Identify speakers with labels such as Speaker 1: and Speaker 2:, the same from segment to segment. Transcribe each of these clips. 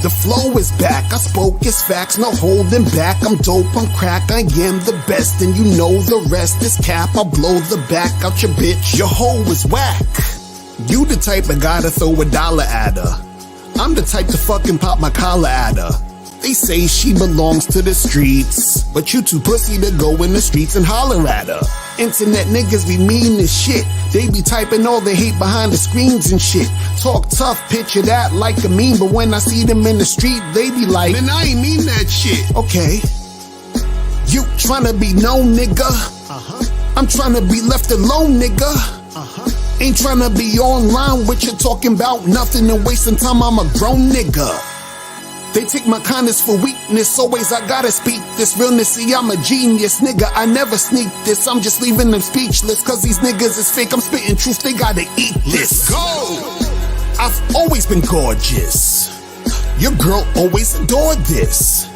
Speaker 1: The flow is back, I spoke it's facts, no holding back. I'm dope, I'm crack, I am the best, and you know the rest is cap. I'll blow the back out your bitch, your hoe is whack. You the type of guy to throw $1 at her. I'm the type to fucking pop my collar at her. They say she belongs to the streets, but you too pussy to go in the streets and holler at her. Internet niggas be mean as shit. They be typing all the hate behind the screens and shit. Talk tough, picture that like a meme, but when I see them in the street, they be like, man, I ain't mean that shit. Okay. You tryna be known, nigga. I'm tryna be left alone, nigga. Ain't tryna be online with you talking about nothing and wasting time. I'm a grown nigga. They take my kindness for weakness. Always I gotta speak this realness. See, I'm a genius, nigga. I never sneak this. I'm just leaving them speechless. Cause these niggas is fake. I'm spitting truth. They gotta eat this. Let's go. I've always been gorgeous. Your girl always adored this.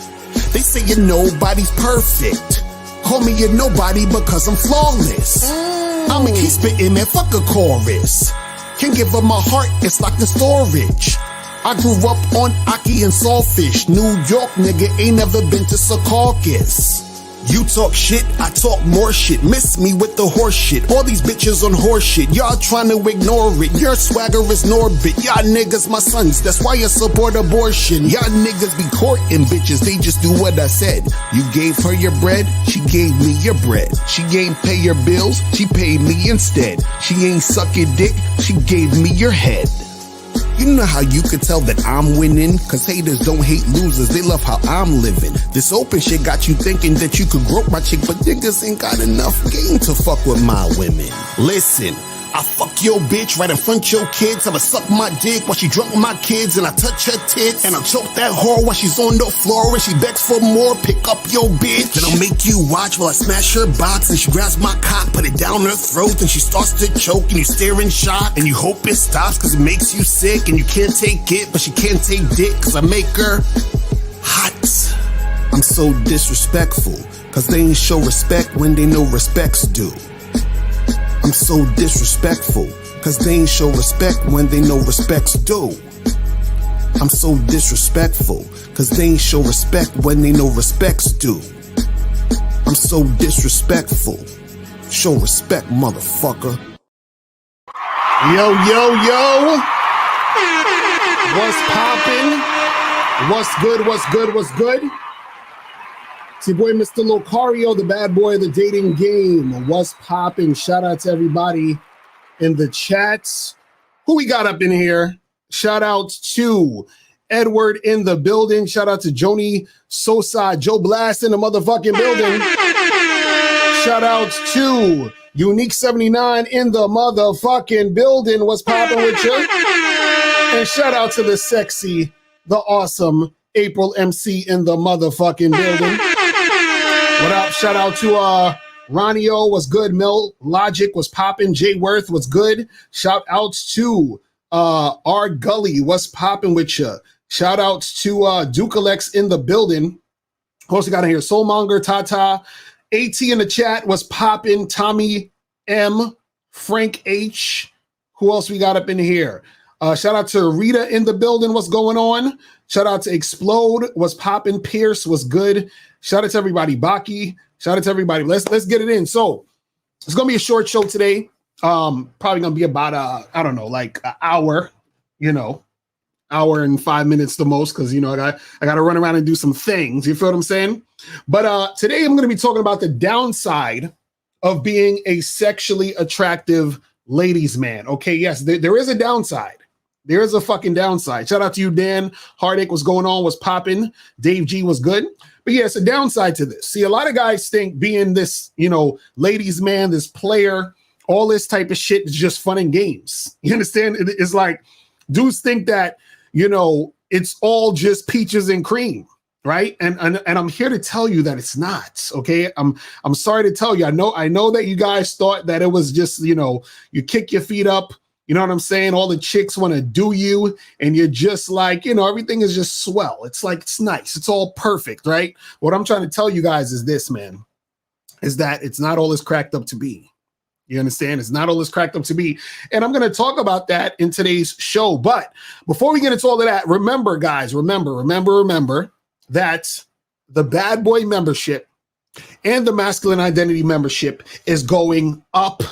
Speaker 1: They say you're nobody's perfect. Call me a nobody because I'm flawless. I'ma keep spitting, man. Fuck a chorus. Can't give up my heart. It's like the storage. I grew up on Aki and Sawfish. New York nigga ain't never been to Secaucus. You talk shit, I talk more shit. Miss me with the horse shit. All these bitches on horse shit. Y'all trying to ignore it. Your swagger is Norbit. Y'all niggas my sons. That's why you support abortion. Y'all niggas be courting bitches. They just do what I said. You gave her your bread, she gave me your bread. She ain't pay your bills, she paid me instead. She ain't suck your dick, she gave me your head. You know how you could tell that I'm winning? Cause haters don't hate losers, they love how I'm living. This open shit got you thinking that you could grope my chick, but niggas ain't got enough game to fuck with my women. Listen, I fuck your bitch right in front your kids. I'ma suck my dick while she drunk with my kids, and I touch her tits, and I'll choke that whore while she's on the floor and she begs for more. Pick up your bitch, then I'll make you watch while I smash her box, and she grabs my cock, put it down her throat, and she starts to choke, and you stare in shock, and you hope it stops cause it makes you sick, and you can't take it, but she can't take dick cause I make her hot. I'm so disrespectful cause they ain't show respect when they know respect's due. I'm so disrespectful, cause they ain't show respect when they know respect's due. I'm so disrespectful, cause they ain't show respect when they know respect's due. I'm so disrespectful. Show respect, motherfucker. Yo, yo, yo. What's poppin'? What's good, what's good, what's good? It's your boy, Mr. Locario, the bad boy of the dating game. What's poppin'? Shout out to everybody in the chats. Who we got up in here? Shout out to Edward in the building. Shout out to Joni Sosa, Joe Blast in the motherfucking building. Shout out to Unique 79 in the motherfucking building. What's poppin' with you? And shout out to the sexy, the awesome April MC in the motherfucking building. What up? Shout out to Ronio, was good. Mel Logic was popping. Jay Worth was good. Shout outs to R Gully, what's popping with you? Shout outs to Dukalex in the building. Also got in here Soulmonger, Tata, AT in the chat was popping. Tommy M, Frank H. Who else we got up in here? Shout out to Rita in the building. What's going on? Shout out to Explode. Was popping. Pierce was good. Shout out to everybody. Baki. Shout out to everybody. Let's get it in. So it's gonna be a short show today. Probably gonna be about I don't know, like an hour. Hour and 5 minutes the most, because I got to run around and do some things. You feel what I'm saying? But today I'm going to be talking about the downside of being a sexually attractive ladies man. Okay, yes, there is a downside. There is a fucking downside. Shout out to you, Dan. Heartache was going on, was popping. Dave G was good. But yeah, it's a downside to this. See, a lot of guys think being this, ladies man, this player, all this type of shit is just fun and games. You understand? It's like dudes think that, it's all just peaches and cream, right? And I'm here to tell you that it's not. Okay, I'm sorry to tell you. I know that you guys thought that it was just, you kick your feet up. You know what I'm saying? All the chicks want to do you, and you're just like, everything is just swell. It's like, it's nice. It's all perfect, right? What I'm trying to tell you guys is this, man, is that it's not all it's cracked up to be. You understand? It's not all it's cracked up to be. And I'm going to talk about that in today's show. But before we get into all of that, remember, guys, remember that the Bad Boy membership and the Masculine Identity membership is going up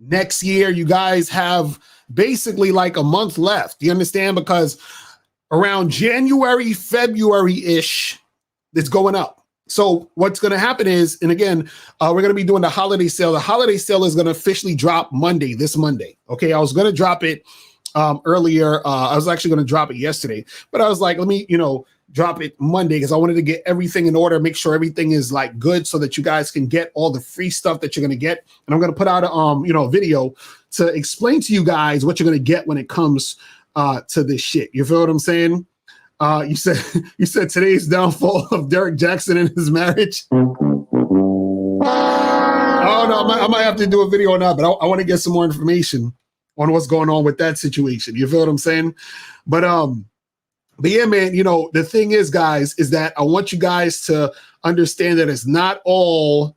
Speaker 1: next year. You guys have basically like a month left. You understand? Because around January, February-ish, it's going up. So what's going to happen is, and again, we're going to be doing the holiday sale. The holiday sale is going to officially drop this Monday. Okay, I was going to drop it earlier. I was actually going to drop it yesterday, but I was like, let me, drop it Monday because I wanted to get everything in order, make sure everything is like good so that you guys can get all the free stuff that you're going to get. And I'm going to put out a video to explain to you guys what you're going to get when it comes to this shit. You feel what I'm saying? You said today's downfall of Derek Jackson and his marriage. Oh no, I might have to do a video on that, but I want to get some more information on what's going on with that situation. You feel what I'm saying? But yeah, man, the thing is, guys, is that I want you guys to understand that it's not all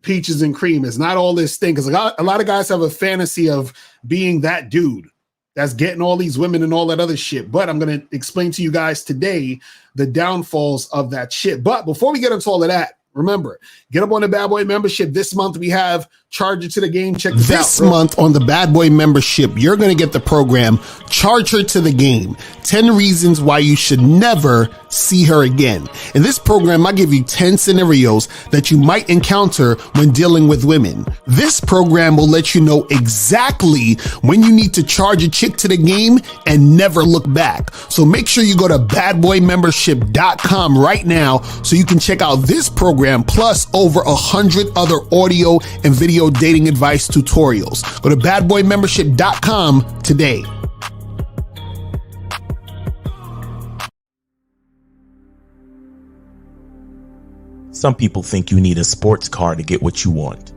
Speaker 1: peaches and cream. It's not all this thing. Because a lot of guys have a fantasy of being that dude that's getting all these women and all that other shit. But I'm going to explain to you guys today the downfalls of that shit. But before we get into all of that, remember, get up on the Bad Boy membership. This month we have Charge Her to the Game. Check this out. This month on the Bad Boy membership, you're going to get the program Charge Her to the Game. 10 reasons why you should never see her again. In this program, I give you 10 scenarios that you might encounter when dealing with women. This program will let you know exactly when you need to charge a chick to the game and never look back. So make sure you go to badboymembership.com right now so you can check out this program plus over 100 other audio and video dating advice tutorials. Go to badboymembership.com today.
Speaker 2: Some people think you need a sports car to get what you want.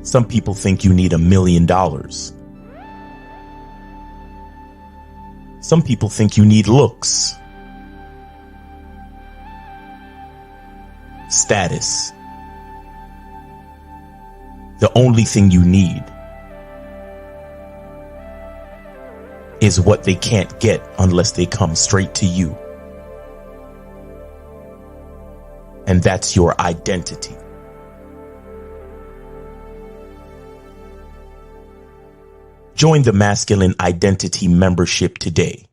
Speaker 2: Some people think you need $1 million. Some people think you need looks, status. The only thing you need is what they can't get unless they come straight to you. And that's your identity. Join the Masculine Identity membership today.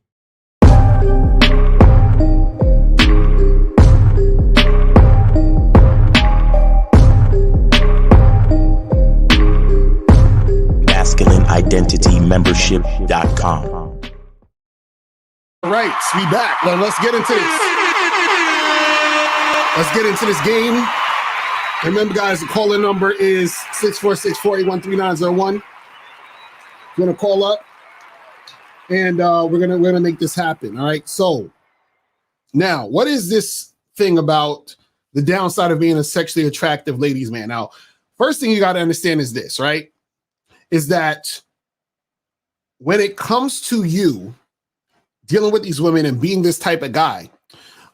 Speaker 2: MasculineIdentityMembership.com.
Speaker 1: All right, we back. Now let's get into this. Let's get into this game. Remember, guys, the calling number is 646-481-3901. You're gonna call up, and we're gonna make this happen. All right. So now, what is this thing about the downside of being a sexually attractive ladies' man? Now, first thing you got to understand is this, right? Is that when it comes to you dealing with these women and being this type of guy,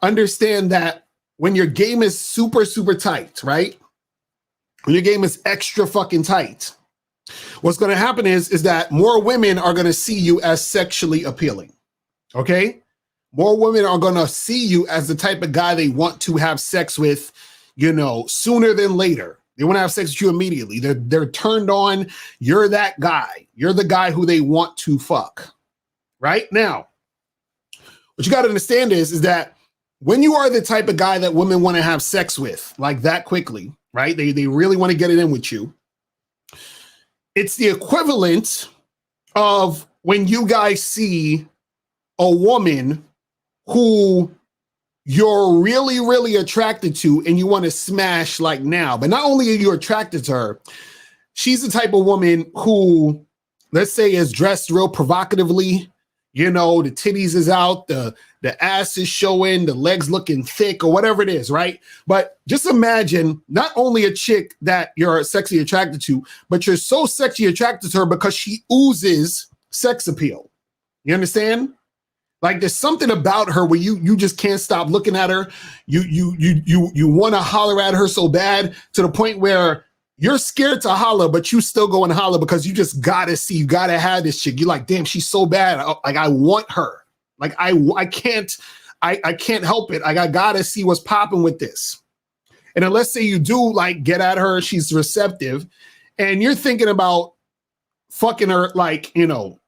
Speaker 1: understand that when your game is super, super tight, right? When your game is extra fucking tight, what's going to happen is that more women are going to see you as sexually appealing, okay? More women are going to see you as the type of guy they want to have sex with, sooner than later. They want to have sex with you immediately. They're turned on. You're that guy. You're the guy who they want to fuck. Right? Now, what you got to understand is that when you are the type of guy that women want to have sex with, like that quickly, right? They really want to get it in with you. It's the equivalent of when you guys see a woman who you're really, really attracted to and you want to smash like now. But not only are you attracted to her, she's the type of woman who, let's say, is dressed real provocatively. The titties is out, the ass is showing, the legs looking thick or whatever it is, right? But just imagine not only a chick that you're sexually attracted to, but you're so sexually attracted to her because she oozes sex appeal. You understand? Like there's something about her where you just can't stop looking at her. You want to holler at her so bad to the point where you're scared to holler, but you still go and holler because you just gotta see, you gotta have this chick. You're like, damn, she's so bad. Like I want her. Like I can't help it. Like I gotta see what's popping with this. And then let's say you do like get at her, she's receptive, and you're thinking about fucking her like, you know,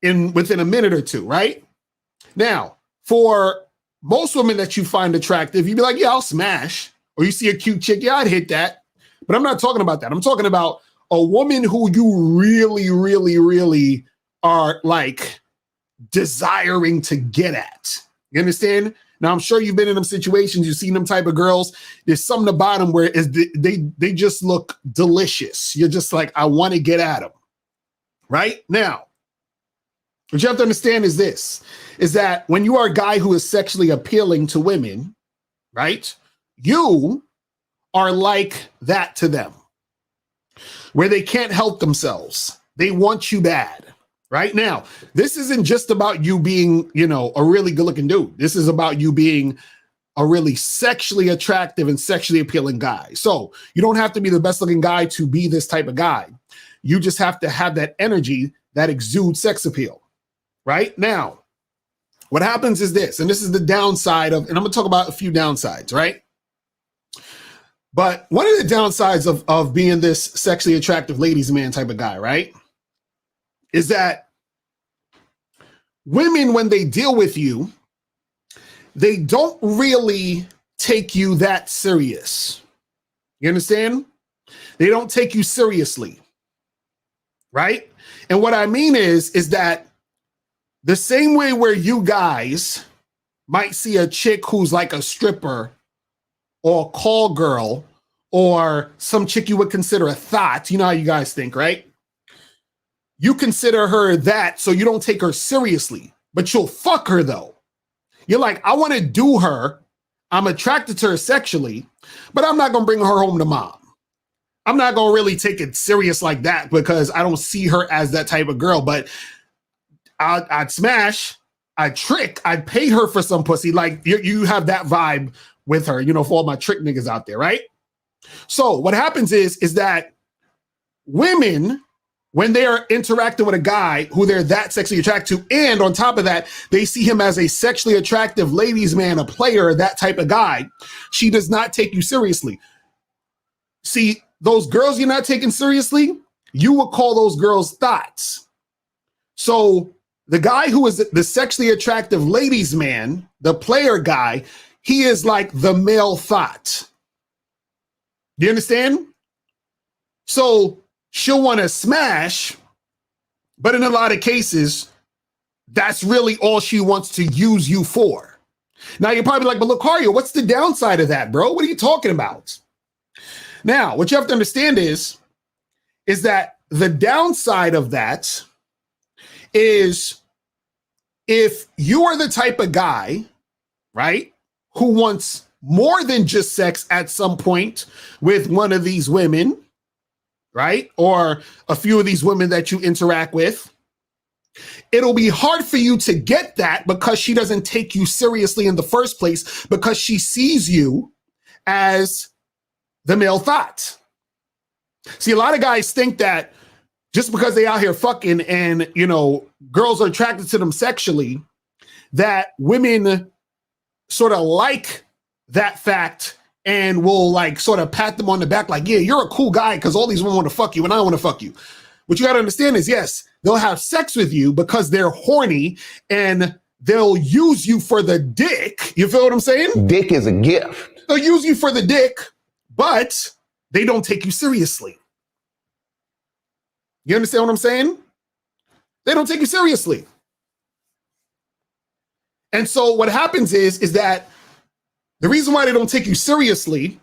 Speaker 1: within a minute or two, right? Now, for most women that you find attractive, you'd be like, yeah, I'll smash. Or you see a cute chick, yeah, I'd hit that. But I'm not talking about that. I'm talking about a woman who you really, really, really are like desiring to get at. You understand? Now, I'm sure you've been in them situations. You've seen them type of girls. There's something about them where they just look delicious. You're just like, I want to get at them. Right? Now, what you have to understand is this, is that when you are a guy who is sexually appealing to women, right, you are like that to them, where they can't help themselves. They want you bad. Right? Now, this isn't just about you being, you know, a really good looking dude. This is about you being a really sexually attractive and sexually appealing guy. So you don't have to be the best looking guy to be this type of guy. You just have to have that energy that exudes sex appeal. Right? Now, what happens is this, and this is the downside of, and I'm going to talk about a few downsides, right? But one of the downsides of being this sexually attractive ladies' man type of guy, right, is that women, when they deal with you, they don't really take you that serious. You understand? They don't take you seriously, right? And what I mean is that the same way where you guys might see a chick who's like a stripper or a call girl or some chick you would consider a thought, you know how you guys think, right? You consider her that, so you don't take her seriously, but you'll fuck her though. You're like, I want to do her. I'm attracted to her sexually, but I'm not going to bring her home to mom. I'm not going to really take it serious like that because I don't see her as that type of girl, but I'd smash, I'd trick, I'd pay her for some pussy. Like you have that vibe with her, you know, for all my trick niggas out there, right? So what happens is that women, when they are interacting with a guy who they're that sexually attracted to, and on top of that, they see him as a sexually attractive ladies' man, a player, that type of guy, she does not take you seriously. See, those girls you're not taking seriously, you would call those girls thoughts. So the guy who is the sexually attractive ladies' man, the player guy, he is like the male thought. Do you understand? So she'll want to smash, but in a lot of cases, that's really all she wants to use you for. Now you're probably like, but Lucario, what's the downside of that, bro? What are you talking about? Now, what you have to understand is that the downside of that is if you are the type of guy, right, who wants more than just sex at some point with one of these women, right, or a few of these women that you interact with, it'll be hard for you to get that because she doesn't take you seriously in the first place because she sees you as the male thought. See, a lot of guys think that just because they out here fucking and, you know, girls are attracted to them sexually, that women sort of like that fact and will like sort of pat them on the back like, yeah, you're a cool guy because all these women want to fuck you and I want to fuck you. What you got to understand is, yes, they'll have sex with you because they're horny and they'll use you for the dick. You feel what I'm saying?
Speaker 3: Dick is a gift.
Speaker 1: They'll use you for the dick, but they don't take you seriously. You understand what I'm saying? They don't take you seriously. And so what happens is that the reason why they don't take you seriously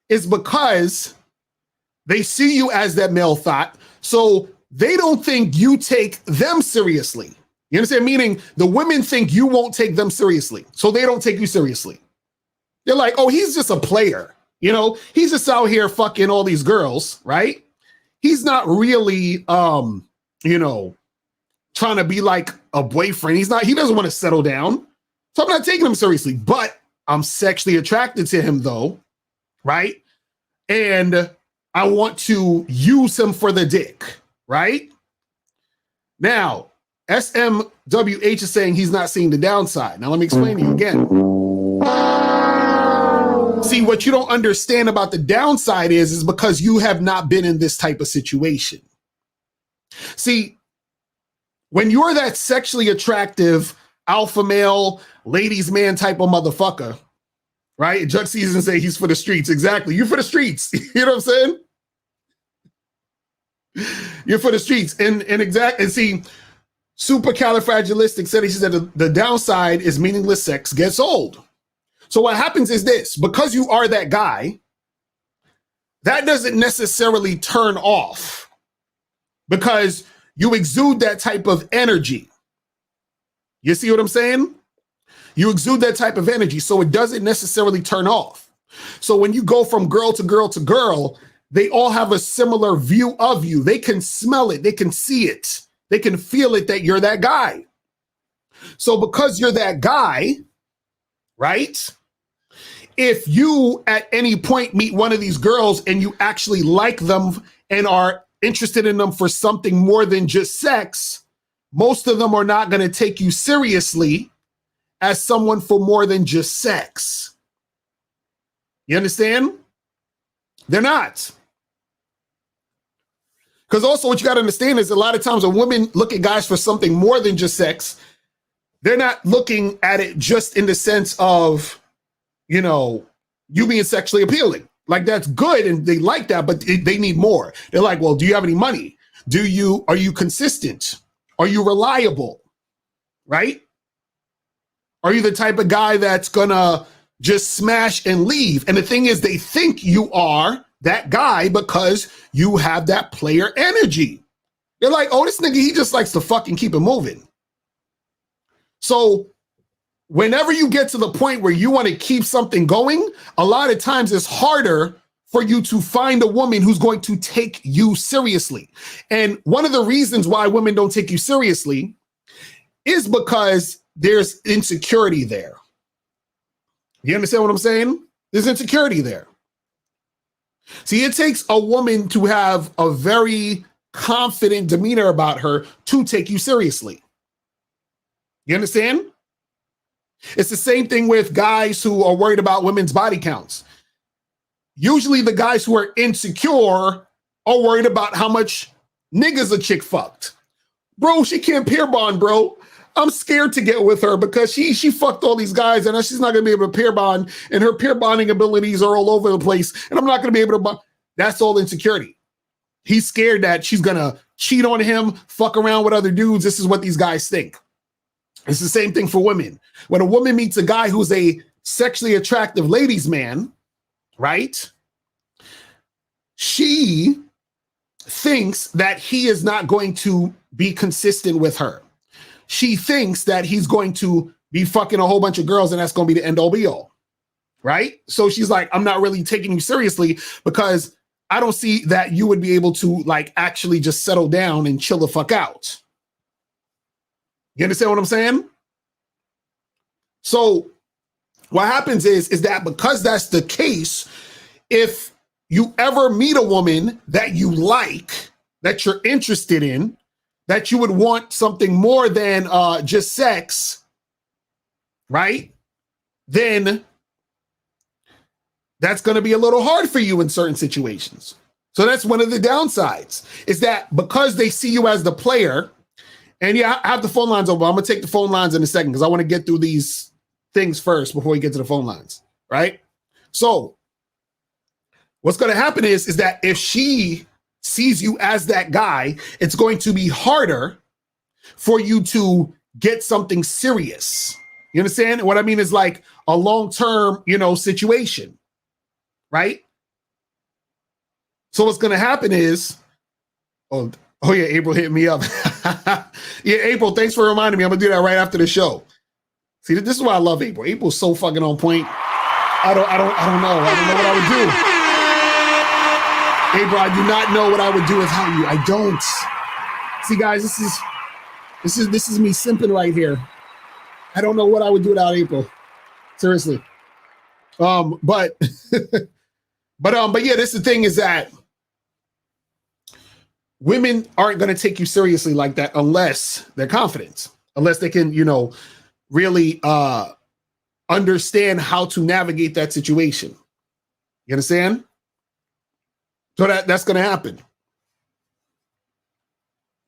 Speaker 1: is because they see you as that male thought. So they don't think you take them seriously. You understand? Meaning the women think you won't take them seriously. So they don't take you seriously. They're like, oh, he's just a player. You know, he's just out here fucking all these girls, right? He's not really, you know, trying to be like a boyfriend. He doesn't want to settle down. So I'm not taking him seriously, but I'm sexually attracted to him though, right? And I want to use him for the dick, right? Now, SMWH is saying he's not seeing the downside. Now, let me explain to you again. See, what you don't understand about the downside is because you have not been in this type of situation. See, when you're that sexually attractive, alpha male, ladies man type of motherfucker, right? Judge Season say he's for the streets. Exactly. You're for the streets. You know what I'm saying? You're for the streets. And see, supercalifragilistic said, he said the downside is meaningless sex gets old. So what happens is this, because you are that guy, that doesn't necessarily turn off because you exude that type of energy. You see what I'm saying? You exude that type of energy, so it doesn't necessarily turn off. So when you go from girl to girl to girl, they all have a similar view of you. They can smell it. They can see it. They can feel it that you're that guy. So because you're that guy, right? If you at any point meet one of these girls and you actually like them and are interested in them for something more than just sex, most of them are not going to take you seriously as someone for more than just sex. You understand? They're not. Because also what you got to understand is a lot of times when women look at guys for something more than just sex, they're not looking at it just in the sense of, you know, you being sexually appealing. Like that's good and they like that, but they need more. They're like, well, do you have any money? Are you consistent? Are you reliable? Right? Are you the type of guy that's gonna just smash and leave? And the thing is, they think you are that guy because you have that player energy. They're like, oh, this nigga, he just likes to fucking keep it moving. So whenever you get to the point where you want to keep something going, a lot of times it's harder for you to find a woman who's going to take you seriously. And one of the reasons why women don't take you seriously is because there's insecurity there. You understand what I'm saying? There's insecurity there. See, it takes a woman to have a very confident demeanor about her to take you seriously. You understand? It's the same thing with guys who are worried about women's body counts. Usually the guys who are insecure are worried about how much niggas a chick fucked. Bro, she can't peer bond, bro. I'm scared to get with her because she fucked all these guys and she's not going to be able to peer bond and her peer bonding abilities are all over the place and I'm not going to be able to bond. That's all insecurity. He's scared that she's going to cheat on him, fuck around with other dudes. This is what these guys think. It's the same thing for women. When a woman meets a guy who's a sexually attractive ladies' man, right? She thinks that he is not going to be consistent with her. She thinks that he's going to be fucking a whole bunch of girls and that's going to be the end all be all, right? So she's like, I'm not really taking you seriously because I don't see that you would be able to like actually just settle down and chill the fuck out. You understand what I'm saying? So what happens is that because that's the case, if you ever meet a woman that you like, that you're interested in, that you would want something more than just sex, right? Then that's going to be a little hard for you in certain situations. So that's one of the downsides is that because they see you as the player, and yeah, I have the phone lines open. I'm going to take the phone lines in a second because I want to get through these things first before we get to the phone lines, right? So what's going to happen is that if she sees you as that guy, it's going to be harder for you to get something serious. You understand? What I mean is like a long-term, situation, right? So what's going to happen is, oh yeah, April hit me up. Yeah, April, thanks for reminding me. I'm going to do that right after the show. See, this is why I love April. April's so fucking on point. I don't know. I don't know what I would do. April, I do not know what I would do without you. I don't. See, guys, this is This is me simping right here. I don't know what I would do without April. Seriously. But but yeah, this the thing is that women aren't going to take you seriously like that unless they're confident, unless they can, really understand how to navigate that situation. You understand? So that's going to happen.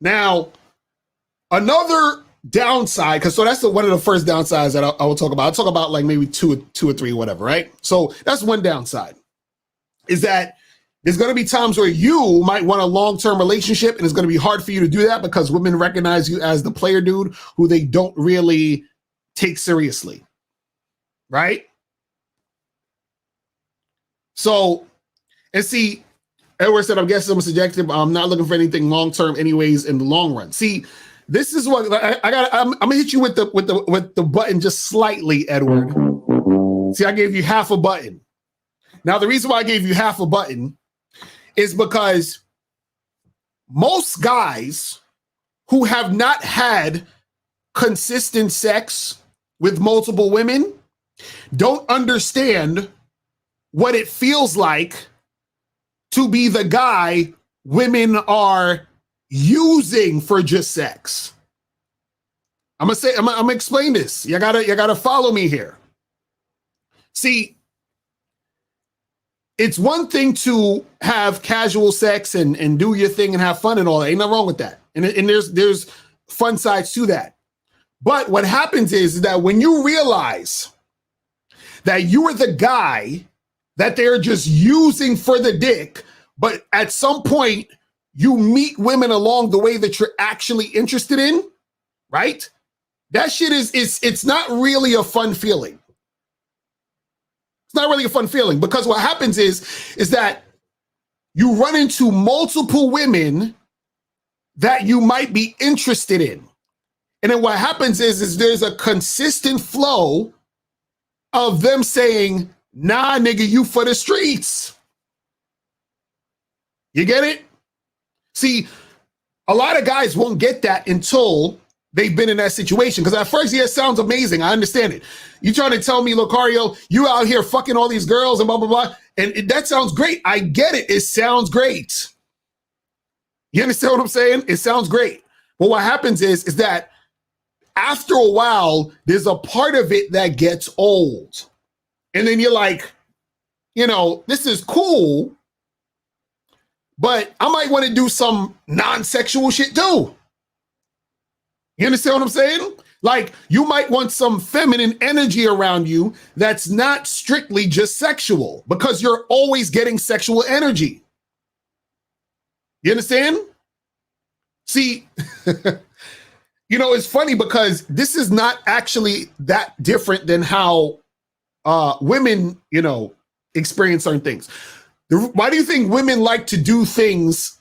Speaker 1: Now, another downside, because so that's one of the first downsides that I will talk about. I'll talk about like maybe two or three, whatever, right? So that's one downside, is that there's going to be times where you might want a long-term relationship, and it's going to be hard for you to do that because women recognize you as the player dude who they don't really take seriously, right? So, and see, Edward said, I'm guessing I'm subjective. I'm not looking for anything long-term anyways in the long run. See, this is what I'm gonna hit you with the button just slightly, Edward. See, I gave you half a button. Now, the reason why I gave you half a button is because most guys who have not had consistent sex with multiple women don't understand what it feels like to be the guy women are using for just sex. I'm gonna explain this. You gotta follow me here. See, it's one thing to have casual sex and do your thing and have fun and all that. Ain't nothing wrong with that. And there's fun sides to that. But what happens is that when you realize that you are the guy that they're just using for the dick, but at some point you meet women along the way that you're actually interested in, right? That shit it's not really a fun feeling. It's not really a fun feeling because what happens is that you run into multiple women that you might be interested in. And then what happens is there's a consistent flow of them saying, nah, nigga, you for the streets. You get it? See, a lot of guys won't get that until they've been in that situation. Because at first, yeah, it sounds amazing. I understand it. You trying to tell me, Lucario, you out here fucking all these girls and blah, blah, blah. And that sounds great. I get it. It sounds great. You understand what I'm saying? It sounds great. But what happens is that after a while, there's a part of it that gets old. And then you're like, this is cool, but I might want to do some non-sexual shit too. You understand what I'm saying? Like, you might want some feminine energy around you that's not strictly just sexual because you're always getting sexual energy. You understand? See, it's funny because this is not actually that different than how women, experience certain things. Why do you think women like to do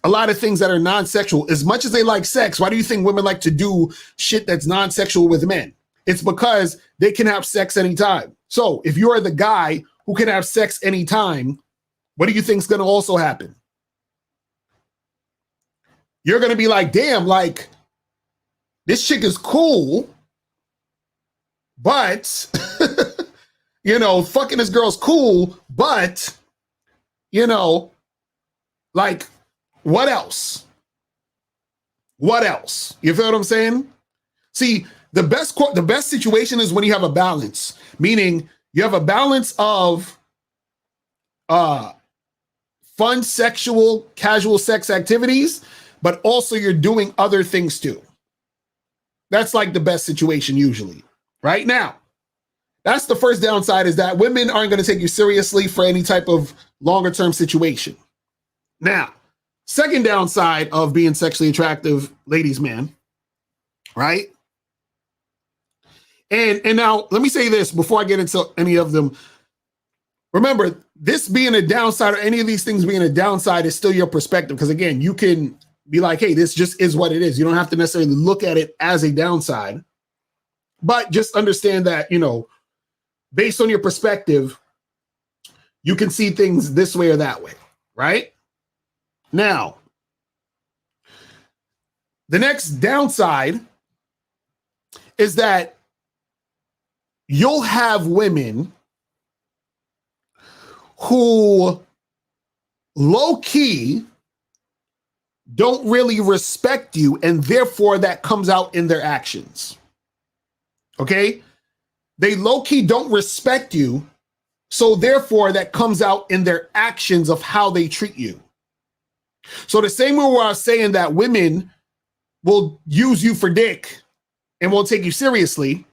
Speaker 1: a lot of things that are non-sexual? As much as they like sex, why do you think women like to do shit that's non-sexual with men? It's because they can have sex anytime. So if you're the guy who can have sex anytime, what do you think is going to also happen? You're going to be like, damn, like, this chick is cool, but, fucking this girl's cool, but, like, what else? What else? You feel what I'm saying? See, the best situation is when you have a balance, meaning you have a balance of fun, sexual, casual sex activities, but also you're doing other things too. That's like the best situation usually. Right now, that's the first downside, is that women aren't going to take you seriously for any type of longer term situation. Now, second downside of being sexually attractive, ladies, man, right? And now let me say this before I get into any of them. Remember, this being a downside or any of these things being a downside is still your perspective. Because again, you can be like, hey, this just is what it is. You don't have to necessarily look at it as a downside, but just understand that, based on your perspective, you can see things this way or that way, right? Now, the next downside is that you'll have women who low-key don't really respect you, and therefore that comes out in their actions. Okay? They low-key don't respect you, so therefore that comes out in their actions of how they treat you. So the same way where I was saying that women will use you for dick and won't take you seriously,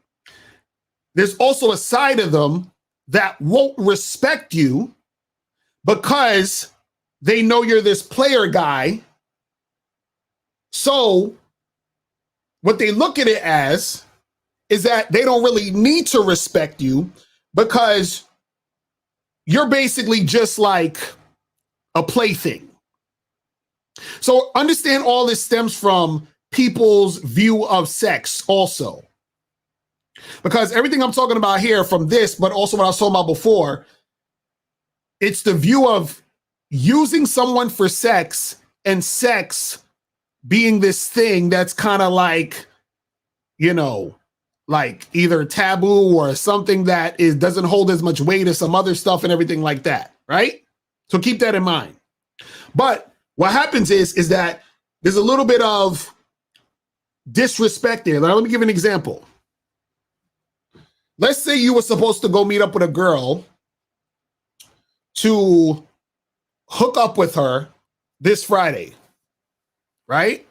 Speaker 1: there's also a side of them that won't respect you because they know you're this player guy. So what they look at it as is that they don't really need to respect you because you're basically just like a plaything. So understand all this stems from people's view of sex also. Because everything I'm talking about here from this, but also what I was talking about before, it's the view of using someone for sex and sex being this thing that's kind of like, you know, like either taboo or something that doesn't hold as much weight as some other stuff and everything like that, right? So keep that in mind. But what happens is that there's a little bit of disrespect there. Now, let me give an example. Let's say you were supposed to go meet up with a girl to hook up with her this Friday, right?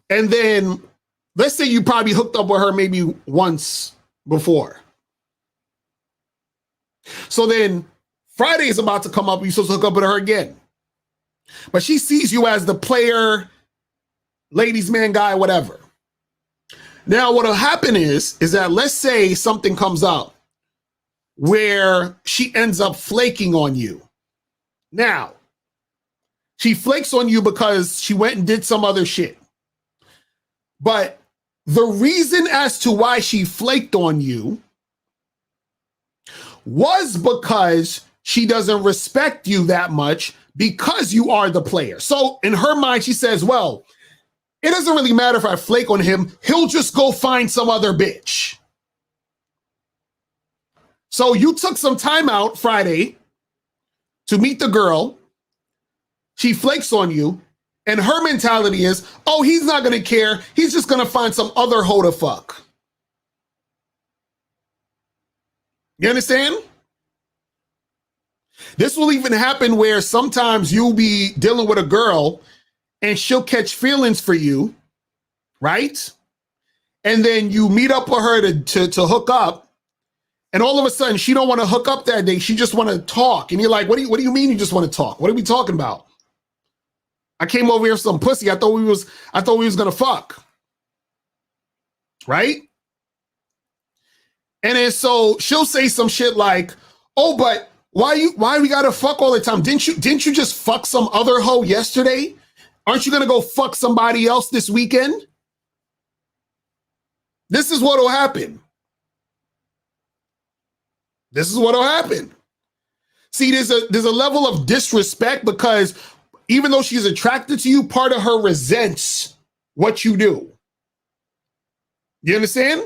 Speaker 1: And then let's say you probably hooked up with her maybe once before. So then Friday is about to come up. You're supposed to hook up with her again. But she sees you as the player, ladies man guy, whatever. Now what'll happen is that let's say something comes up where she ends up flaking on you. Now, she flakes on you because she went and did some other shit. But the reason as to why she flaked on you was because she doesn't respect you that much because you are the player. So in her mind, she says, well, it doesn't really matter if I flake on him. He'll just go find some other bitch. So you took some time out Friday to meet the girl. She flakes on you. And her mentality is, oh, he's not going to care. He's just going to find some other hoe to fuck. You understand? This will even happen where sometimes you'll be dealing with a girl and she'll catch feelings for you, right? And then you meet up with her to hook up. And all of a sudden, she don't want to hook up that day. She just want to talk. And you're like, what do you mean you just want to talk? What are we talking about? I came over here for some pussy. I thought we was gonna fuck. Right? And then so she'll say some shit like, oh, but why we gotta fuck all the time? Didn't you just fuck some other hoe yesterday? Aren't you gonna go fuck somebody else this weekend? This is what'll happen. This is what'll happen. See, there's a level of disrespect because even though she's attracted to you, part of her resents what you do. You understand?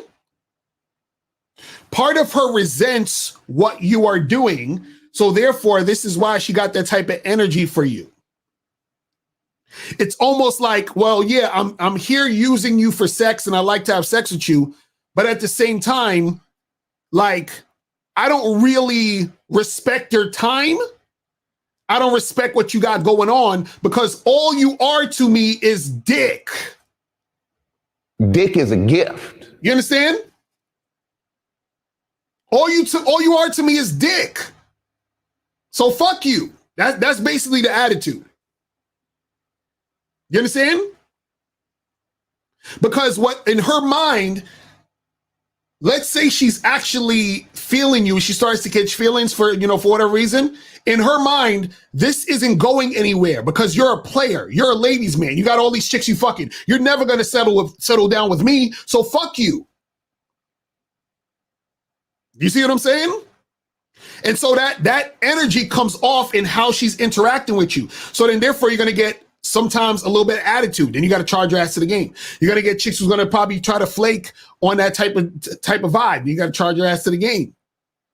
Speaker 1: Part of her resents what you are doing. So therefore, this is why she got that type of energy for you. It's almost like, well, yeah, I'm here using you for sex and I like to have sex with you. But at the same time, like, I don't really respect your time. I don't respect what you got going on because all you are to me is dick.
Speaker 3: Dick is a gift.
Speaker 1: You understand? All you are to me is dick. So fuck you. That's basically the attitude. You understand? Because what in her mind, let's say she's actually feeling you. She starts to catch feelings for whatever reason. In her mind, this isn't going anywhere because you're a player. You're a ladies' man. You got all these chicks you fucking. You're never going to settle down with me. So fuck you. You see what I'm saying? And so that energy comes off in how she's interacting with you. So then therefore you're going to get sometimes a little bit of attitude. Then you got to charge your ass to the game. You got to get chicks who's going to probably try to flake on that type of vibe. You got to charge your ass to the game.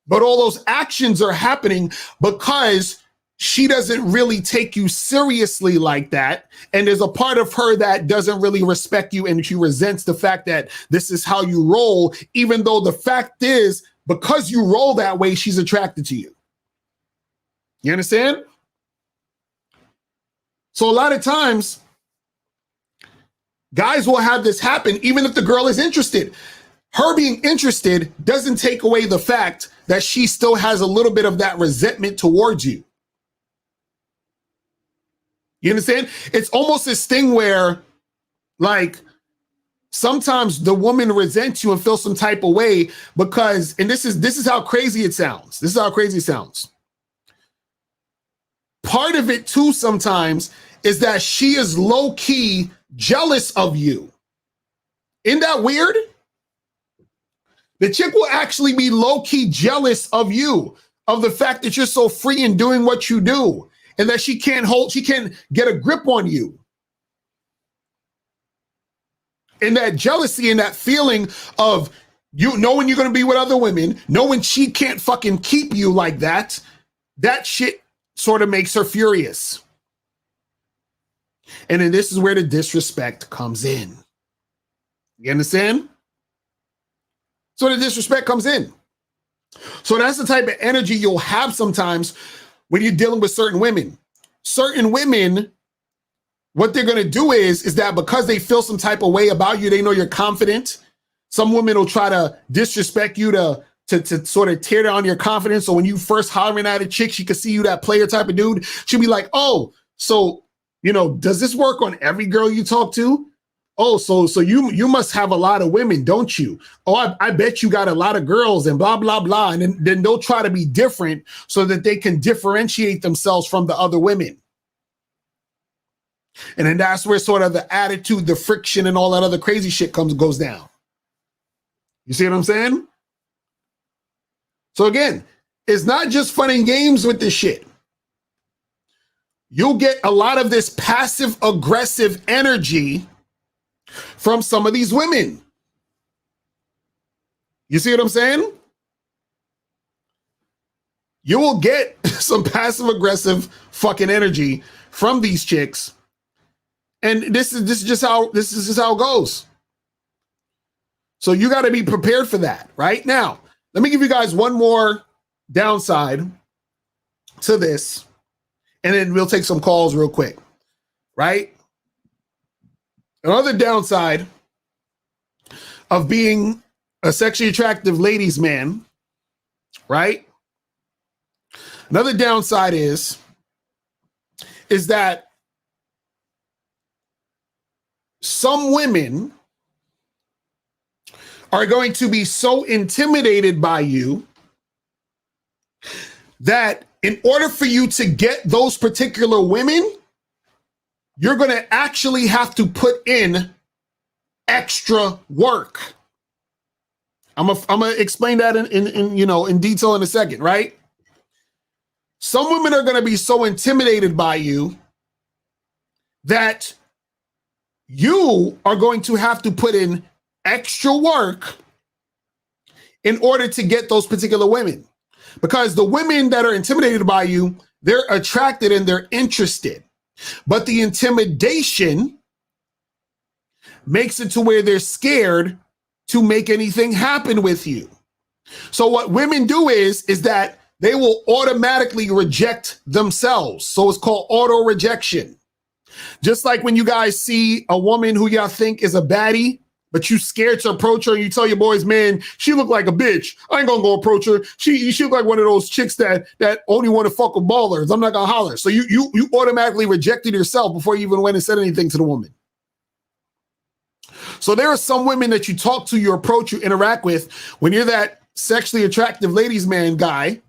Speaker 1: But all those actions are happening because she doesn't really take you seriously like that. And there's a part of her that doesn't really respect you, and she resents the fact that this is how you roll, even though the fact is, because you roll that way, she's attracted to you. You understand? So a lot of times, guys will have this happen even if the girl is interested. Her being interested doesn't take away the fact that she still has a little bit of that resentment towards you. You understand? It's almost this thing where, like, sometimes the woman resents you and feels some type of way because, and this is how crazy it sounds. This is how crazy it sounds. Part of it too sometimes is that she is low-key jealous of you. Isn't that weird? The chick will actually be low-key jealous of you, of the fact that you're so free in doing what you do, and that she can't get a grip on you. And that jealousy and that feeling of you knowing you're going to be with other women, knowing she can't fucking keep you like that, that shit sort of makes her furious. And then this is where the disrespect comes in. You understand? So the disrespect comes in. So that's the type of energy you'll have sometimes when you're dealing with certain women. Certain women, what they're going to do is that because they feel some type of way about you, they know you're confident. Some women will try to disrespect you to sort of tear down your confidence. So when you first hollering at a chick, she could see you that player type of dude. She'll be like, oh, so, does this work on every girl you talk to? Oh, so you must have a lot of women, don't you? Oh, I bet you got a lot of girls and blah, blah, blah. And then they'll try to be different so that they can differentiate themselves from the other women. And then that's where sort of the attitude, the friction, and all that other crazy shit goes down. You see what I'm saying? So again, it's not just fun and games with this shit. You'll get a lot of this passive aggressive energy from some of these women. You see what I'm saying? You will get some passive aggressive fucking energy from these chicks. And this is just how it goes. So you got to be prepared for that. Right now, let me give you guys one more downside to this, and then we'll take some calls real quick. Right? Another downside of being a sexually attractive ladies' man, right? Another downside is that some women are going to be so intimidated by you that in order for you to get those particular women, you're going to actually have to put in extra work. I'm gonna explain that in detail in a second, right? Some women are going to be so intimidated by you that you are going to have to put in extra work in order to get those particular women. Because the women that are intimidated by you, they're attracted and they're interested. But the intimidation makes it to where they're scared to make anything happen with you. So what women do is that they will automatically reject themselves. So it's called auto rejection. Just like when you guys see a woman who y'all think is a baddie, but you scared to approach her and you tell your boys, man, she look like a bitch. I ain't gonna go approach her. She look like one of those chicks that only want to fuck with ballers. I'm not gonna holler. So you automatically rejected yourself before you even went and said anything to the woman. So there are some women that you talk to, you approach, you interact with when you're that sexually attractive ladies man guy.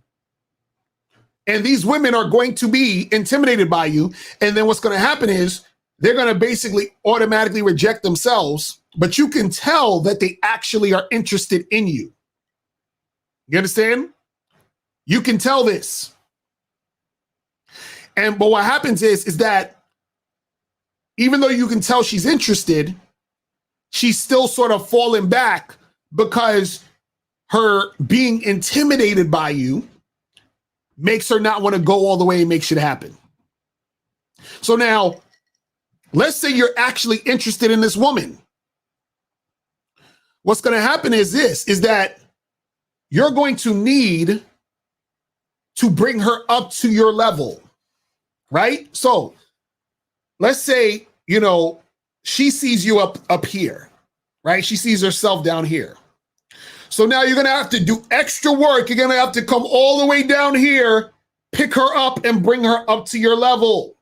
Speaker 1: And these women are going to be intimidated by you. And then what's going to happen is they're going to basically automatically reject themselves, but you can tell that they actually are interested in you. You understand? You can tell this. But what happens is that even though you can tell she's interested, she's still sort of falling back because her being intimidated by you makes her not want to go all the way and make shit happen. So now, let's say you're actually interested in this woman. What's going to happen is that you're going to need to bring her up to your level, right? So let's say, she sees you up here, right? She sees herself down here. So now you're going to have to do extra work. You're going to have to come all the way down here, pick her up and bring her up to your level.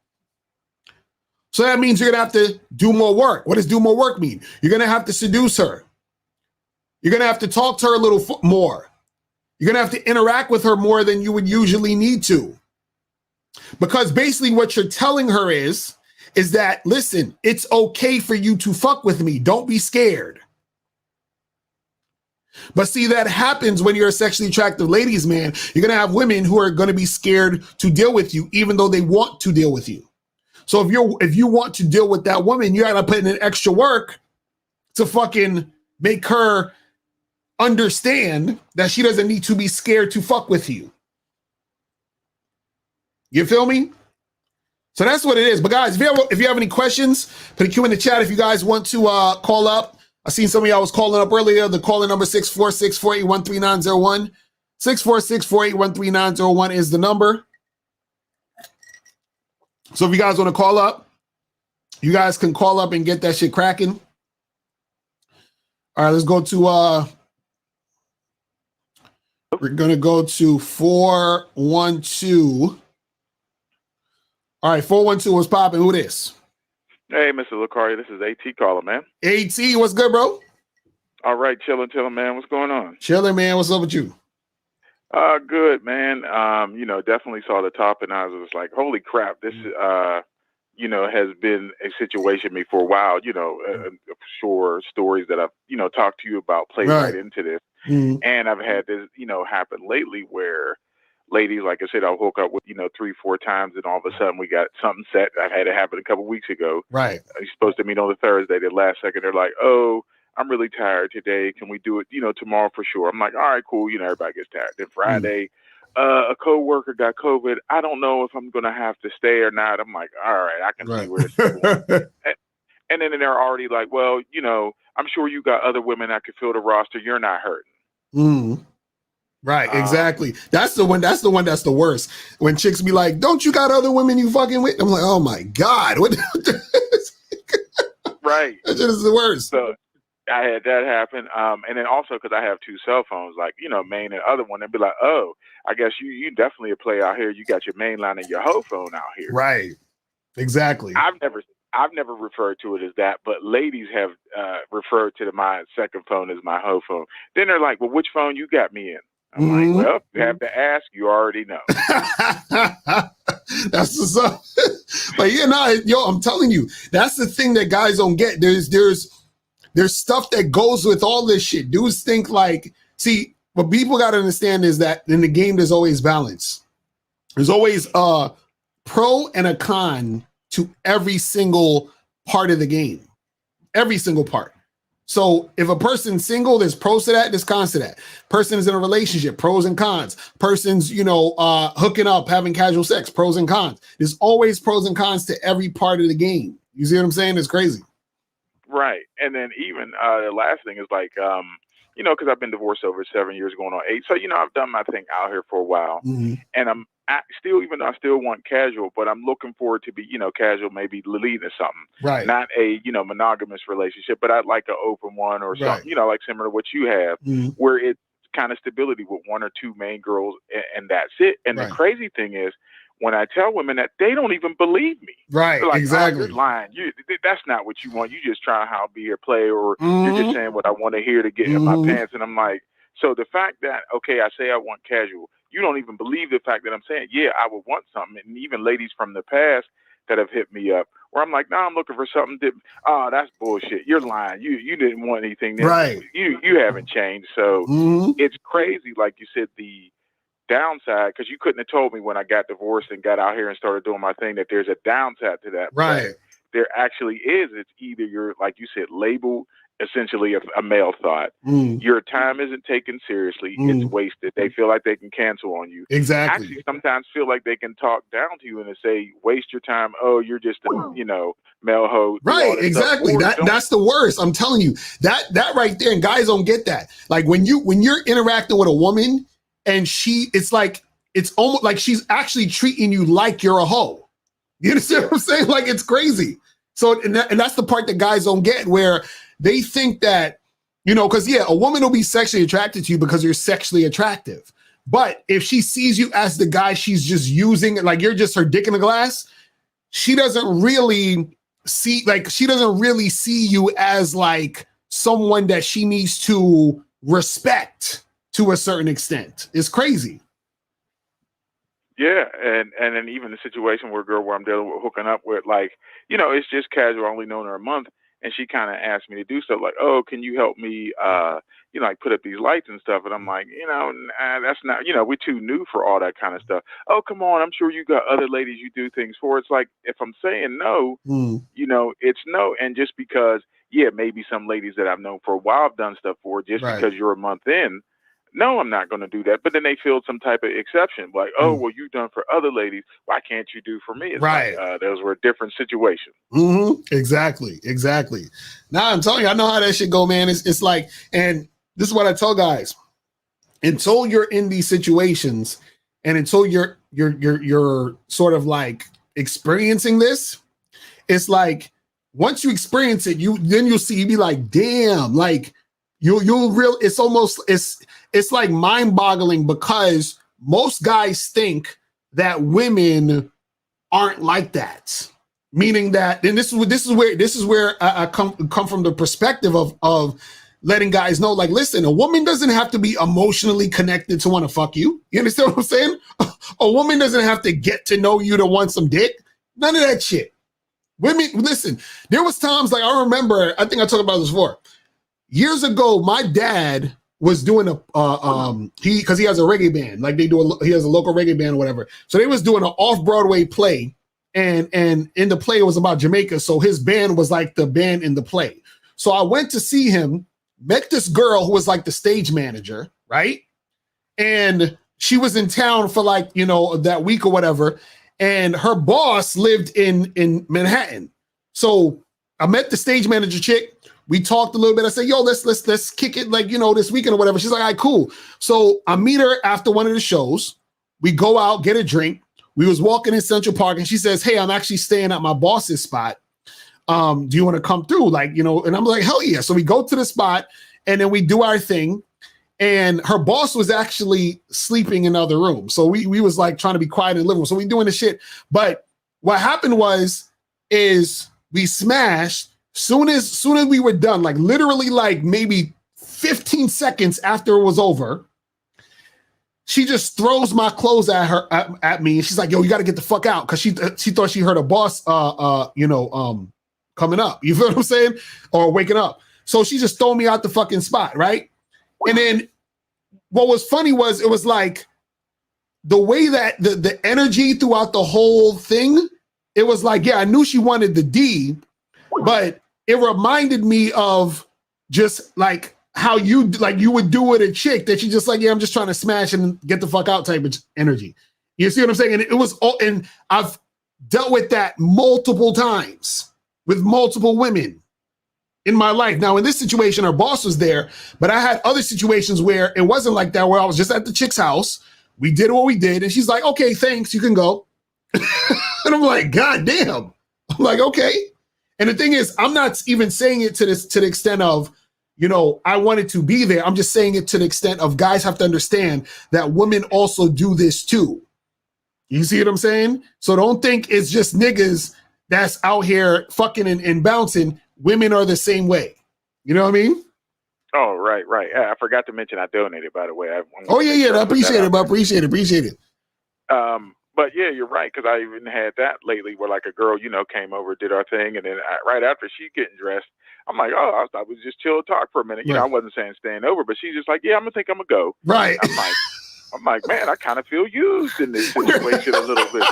Speaker 1: So that means you're going to have to do more work. What does do more work mean? You're going to have to seduce her. You're going to have to talk to her a little more. You're going to have to interact with her more than you would usually need to. Because basically what you're telling her is that, listen, it's okay for you to fuck with me. Don't be scared. But see, that happens when you're a sexually attractive ladies man. You're going to have women who are going to be scared to deal with you, even though they want to deal with you. So if you want to deal with that woman, you got to put in extra work to fucking make her understand that she doesn't need to be scared to fuck with you. You feel me? So that's what it is. But guys, if you have any questions, put a Q in the chat. If you guys want to call up, I seen some of y'all was calling up earlier. The calling number 646-481-3901. 646-481-3901 is the number. So if you guys want to call up, you guys can call up and get that shit cracking. All right, let's go to we're gonna go to 412. All right, 412 was popping. Who this?
Speaker 3: Hey, Mr. Lucario, this is AT calling, man.
Speaker 1: AT, what's good, bro?
Speaker 3: All right, chilling, man. What's going on?
Speaker 1: Chilling, man. What's up with you?
Speaker 3: Good, man. Definitely saw the top, and I was like, holy crap, this, has been a situation me for a while. Sure, stories that I've, talked to you about play right into this. Mm-hmm. And I've had this, happen lately where ladies, like I said, I hook up with, 3-4 times, and all of a sudden we got something set. I've had it happen a couple weeks ago. Right. You're supposed to meet on the Thursday. The last second, they're like, oh, I'm really tired today. Can we do it, tomorrow for sure? I'm like, all right, cool. Everybody gets tired. Then Friday, a coworker got COVID. I don't know if I'm going to have to stay or not. I'm like, all right, I can see where this is going. And then they're already like, well, I'm sure you got other women that could fill the roster. You're not hurting. Mm.
Speaker 1: Right, exactly. That's the one that's the worst. When chicks be like, don't you got other women you fucking with? I'm like, oh my God. What?
Speaker 3: Right.
Speaker 1: That shit is the worst.
Speaker 3: So I had that happen. And then also because I have 2 cell phones, like, main and other one, they'd be like, oh, I guess you definitely a player out here. You got your main line and your hoe phone out here.
Speaker 1: Right. Exactly.
Speaker 3: I've never referred to it as that, but ladies have referred to my second phone as my hoe phone. Then they're like, well, which phone you got me in? I'm like, well, you have to ask. You already know.
Speaker 1: That's what's up. But I'm telling you, that's the thing that guys don't get. There's stuff that goes with all this shit. Dudes think like, see, what people got to understand is that in the game, there's always balance. There's always a pro and a con to every single part of the game. Every single part. So if a person's single, there's pros to that, there's cons to that. Person is in a relationship, pros and cons. Person's, hooking up, having casual sex, pros and cons. There's always pros and cons to every part of the game. You see what I'm saying? It's crazy.
Speaker 3: Right. And then even the last thing is like, because I've been divorced over 7 years, going on 8. So, I've done my thing out here for a while. Mm-hmm. And I'm even though I still want casual, but I'm looking forward to be, casual, maybe leading something. Right. Not a, monogamous relationship, but I'd like an open one or something, like similar to what you have, where it's kind of stability with 1 or 2 main girls and that's it. And the crazy thing is, when I tell women that, they don't even believe me. Right, like, exactly. Oh, you're lying. That's not what you want. You just trying how be here, play, or you're just saying what I want to hear to get in my pants. And I'm like, so the fact that, okay, I say I want casual, you don't even believe the fact that I'm saying, yeah, I would want something. And even ladies from the past that have hit me up, where I'm like, no, I'm looking for something different. Oh, that's bullshit. You're lying. You didn't want anything. Right. You haven't changed. So it's crazy, like you said, the downside, because you couldn't have told me when I got divorced and got out here and started doing my thing that there's a downside to that.
Speaker 1: Right.
Speaker 3: there actually is. It's either you're, like you said, labeled essentially a male thought. Your time isn't taken seriously. It's wasted. They feel like they can cancel on you.
Speaker 1: Exactly.
Speaker 3: Actually, sometimes feel like they can talk down to you and say, waste your time. Oh, you're just a, male hoe.
Speaker 1: Right, exactly. That's the worst. I'm telling you, that right there, and guys don't get that. Like when you're interacting with a woman and it's almost like she's actually treating you like you're a hoe. You understand what I'm saying? Like, it's crazy. So, and that's the part that guys don't get, where they think that, because a woman will be sexually attracted to you because you're sexually attractive. But if she sees you as the guy she's just using, like you're just her dick in a glass, she doesn't really see you as like someone that she needs to respect to a certain extent. It's crazy.
Speaker 3: Yeah, and then even the situation where I'm dealing with hooking up with, like, it's just casual, only known her a month, and she kind of asked me to do stuff like, oh, can you help me, like put up these lights and stuff, and I'm like, that's not, we're too new for all that kind of stuff. Oh, come on, I'm sure you got other ladies you do things for. It's like, if I'm saying no, it's no, and just because, maybe some ladies that I've known for a while have done stuff for, just because you're a month in. No, I'm not going to do that. But then they feel some type of exception, like, oh, well, you've done for other ladies. Why can't you do for me? It's like, those were different situations.
Speaker 1: Exactly. Now I'm telling you, I know how that shit go, man. It's like, and this is what I tell guys: until you're in these situations, and until you're sort of like experiencing this, it's like once you experience it, you'll see, you be like, damn, like it's like mind-boggling, because most guys think that women aren't like that. Meaning that, and this is where I come from the perspective of letting guys know, like, listen, a woman doesn't have to be emotionally connected to want to fuck you. You understand what I'm saying? A woman doesn't have to get to know you to want some dick. None of that shit. Women, listen, there was times, like, I remember, I think I talked about this before. Years ago, my dad was doing because he has a reggae band, like he has a local reggae band or whatever. So they was doing an off-Broadway play, and in the play it was about Jamaica. So his band was like the band in the play. So I went to see him, met this girl who was like the stage manager, right? And she was in town for like, that week or whatever. And her boss lived in Manhattan. So I met the stage manager chick. We talked a little bit. I said, yo, let's kick it, like, this weekend or whatever. She's like, all right, cool. So I meet her after one of the shows. We go out, get a drink. We was walking in Central Park, and she says, hey, I'm actually staying at my boss's spot. Do you want to come through? Like, and I'm like, hell yeah. So we go to the spot, and then we do our thing. And her boss was actually sleeping in another room. So we was like trying to be quiet in the living room. So we doing the shit. But what happened is we smashed. Soon as we were done, like literally like maybe 15 seconds after it was over, she just throws my clothes at me. And she's like, yo, you got to get the fuck out. Cause she thought she heard a boss, coming up. You feel what I'm saying? Or waking up. So she just threw me out the fucking spot. Right. And then what was funny was, it was like the way that the energy throughout the whole thing, it was like, yeah, I knew she wanted the D, but it reminded me of just like how you would do with a chick that you just like, yeah, I'm just trying to smash and get the fuck out type of energy. You see what I'm saying? And it was all, and I've dealt with that multiple times with multiple women in my life. Now, in this situation, her boss was there, but I had other situations where it wasn't like that, where I was just at the chick's house. We did what we did, and she's like, okay, thanks, you can go. And I'm like, God damn. I'm like, okay. And the thing is, I'm not even saying it to the extent of, I wanted to be there. I'm just saying it to the extent of guys have to understand that women also do this too. You see what I'm saying? So don't think it's just niggas that's out here fucking and bouncing. Women are the same way. You know what I mean?
Speaker 3: Oh, right. I forgot to mention I donated, by the way. I
Speaker 1: appreciate it, but appreciate it.
Speaker 3: But yeah, you're right, because I even had that lately where like a girl, came over, did our thing, and then right after she getting dressed, I'm like, oh, I was just chill talk for a minute. I wasn't saying staying over, but she's just like, yeah, I'm gonna go.
Speaker 1: Right.
Speaker 3: I'm like, man, I kind of feel used in this situation a little bit.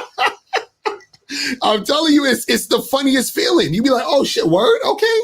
Speaker 1: I'm telling you, it's the funniest feeling. You be like, oh shit, word, okay.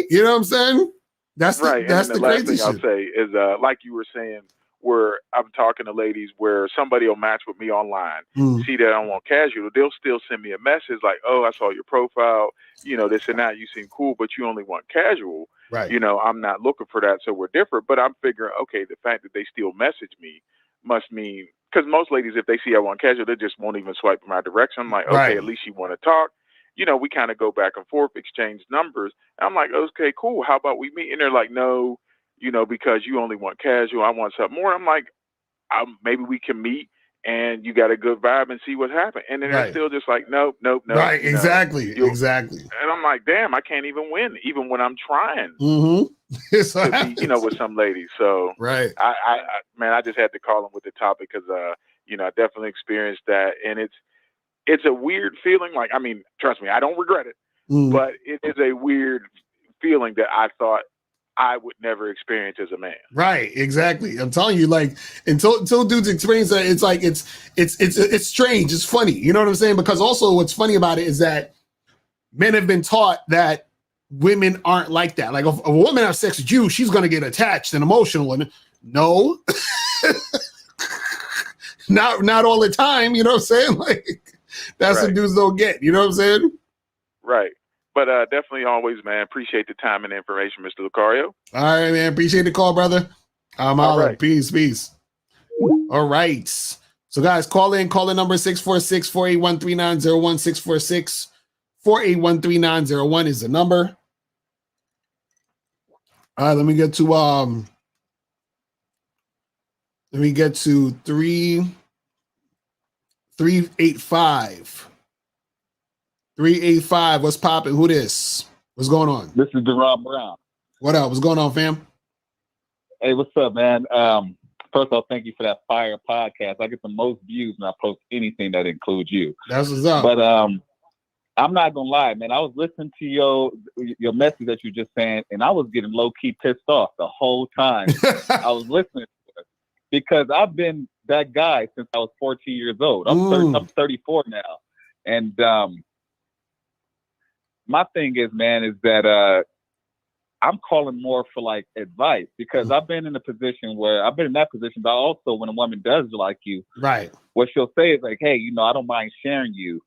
Speaker 1: You know what I'm saying? That's
Speaker 3: right.
Speaker 1: that's
Speaker 3: And then
Speaker 1: the
Speaker 3: the last
Speaker 1: crazy
Speaker 3: thing I'll
Speaker 1: shit.
Speaker 3: say is, like you were saying, where I'm talking to ladies where somebody will match with me online, see that I don't want casual, they'll still send me a message like, oh, I saw your profile, this and that, you seem cool, but you only want casual.
Speaker 1: Right.
Speaker 3: I'm not looking for that, so we're different. But I'm figuring, okay, the fact that they still message me must mean, because most ladies, if they see I want casual, they just won't even swipe in my direction. I'm like, okay,
Speaker 1: Right.
Speaker 3: at least you want to talk. We kind of go back and forth, exchange numbers. And I'm like, okay, cool. How about we meet? And they're like, no, because you only want casual, I want something more. I'm like, maybe we can meet and you got a good vibe and see what happens. And then they're
Speaker 1: Right.
Speaker 3: still just like, nope.
Speaker 1: Right. Exactly. Exactly.
Speaker 3: And I'm like, damn, I can't even win, even when I'm trying
Speaker 1: to
Speaker 3: be, with some ladies. So
Speaker 1: right.
Speaker 3: Man, I just had to call them with the topic because, I definitely experienced that. And it's a weird feeling. Like, I mean, trust me, I don't regret it, but it is a weird feeling that I thought I would never experience as a man.
Speaker 1: Right, exactly. I'm telling you, like until dudes experience that, it's like it's strange. It's funny. You know what I'm saying? Because also what's funny about it is that men have been taught that women aren't like that. Like if a woman has sex with you, she's gonna get attached and emotional. And no, not all the time. You know what I'm saying? Like that's what dudes don't get. You know what I'm saying?
Speaker 3: Right. But definitely always, man, appreciate the time and information, Mr. Lucario.
Speaker 1: All right, man. Appreciate the call, brother. I'm out. Right. Peace. All right. So, guys, call in number 646-481-3901. 646-481-3901 is the number. All right, let me get to 385. 385. What's popping? Who this? What's going on?
Speaker 4: This is Deron Brown.
Speaker 1: What up? What's going on, fam?
Speaker 4: Hey, what's up, man? First of all, thank you for that fire podcast. I get the most views when I post anything that includes you.
Speaker 1: That's what's up.
Speaker 4: But I'm not gonna lie, man. I was listening to your message that you just saying, and I was getting low key pissed off the whole time. I was listening to it because I've been that guy since I was 14 years old. I'm 34 now, and my thing is, man, is that I'm calling more for like advice because I've been in that position, but also when a woman does like you,
Speaker 1: right?
Speaker 4: What she'll say is like, hey, I don't mind sharing you.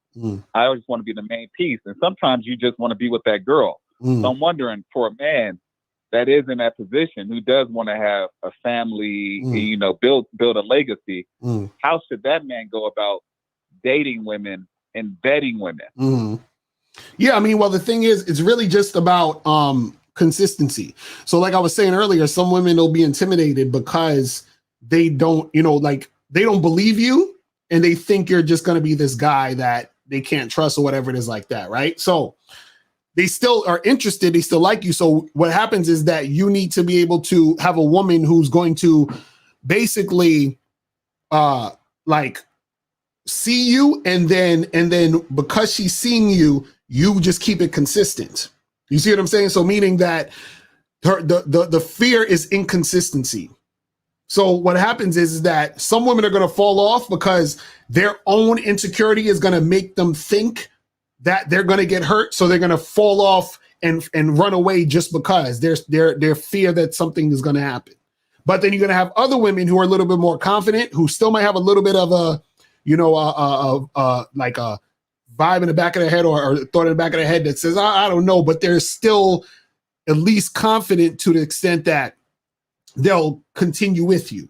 Speaker 4: I always want to be the main piece. And sometimes you just want to be with that girl. So I'm wondering for a man that is in that position who does want to have a family, build a legacy, how should that man go about dating women and vetting women?
Speaker 1: Yeah, I mean, well, the thing is, it's really just about consistency. So like I was saying earlier, some women will be intimidated because they don't, they don't believe you and they think you're just going to be this guy that they can't trust or whatever it is like that, right? So they still are interested, they still like you. So what happens is that you need to be able to have a woman who's going to basically see you and then because she's seeing you, you just keep it consistent. You see what I'm saying? So meaning that the fear is inconsistency. So what happens is that some women are going to fall off because their own insecurity is going to make them think that they're going to get hurt. So they're going to fall off and run away just because their fear that something is going to happen. But then you're going to have other women who are a little bit more confident, who still might have a little bit of a, like a vibe in the back of their head or thought in the back of their head that says, I don't know, but they're still at least confident to the extent that they'll continue with you.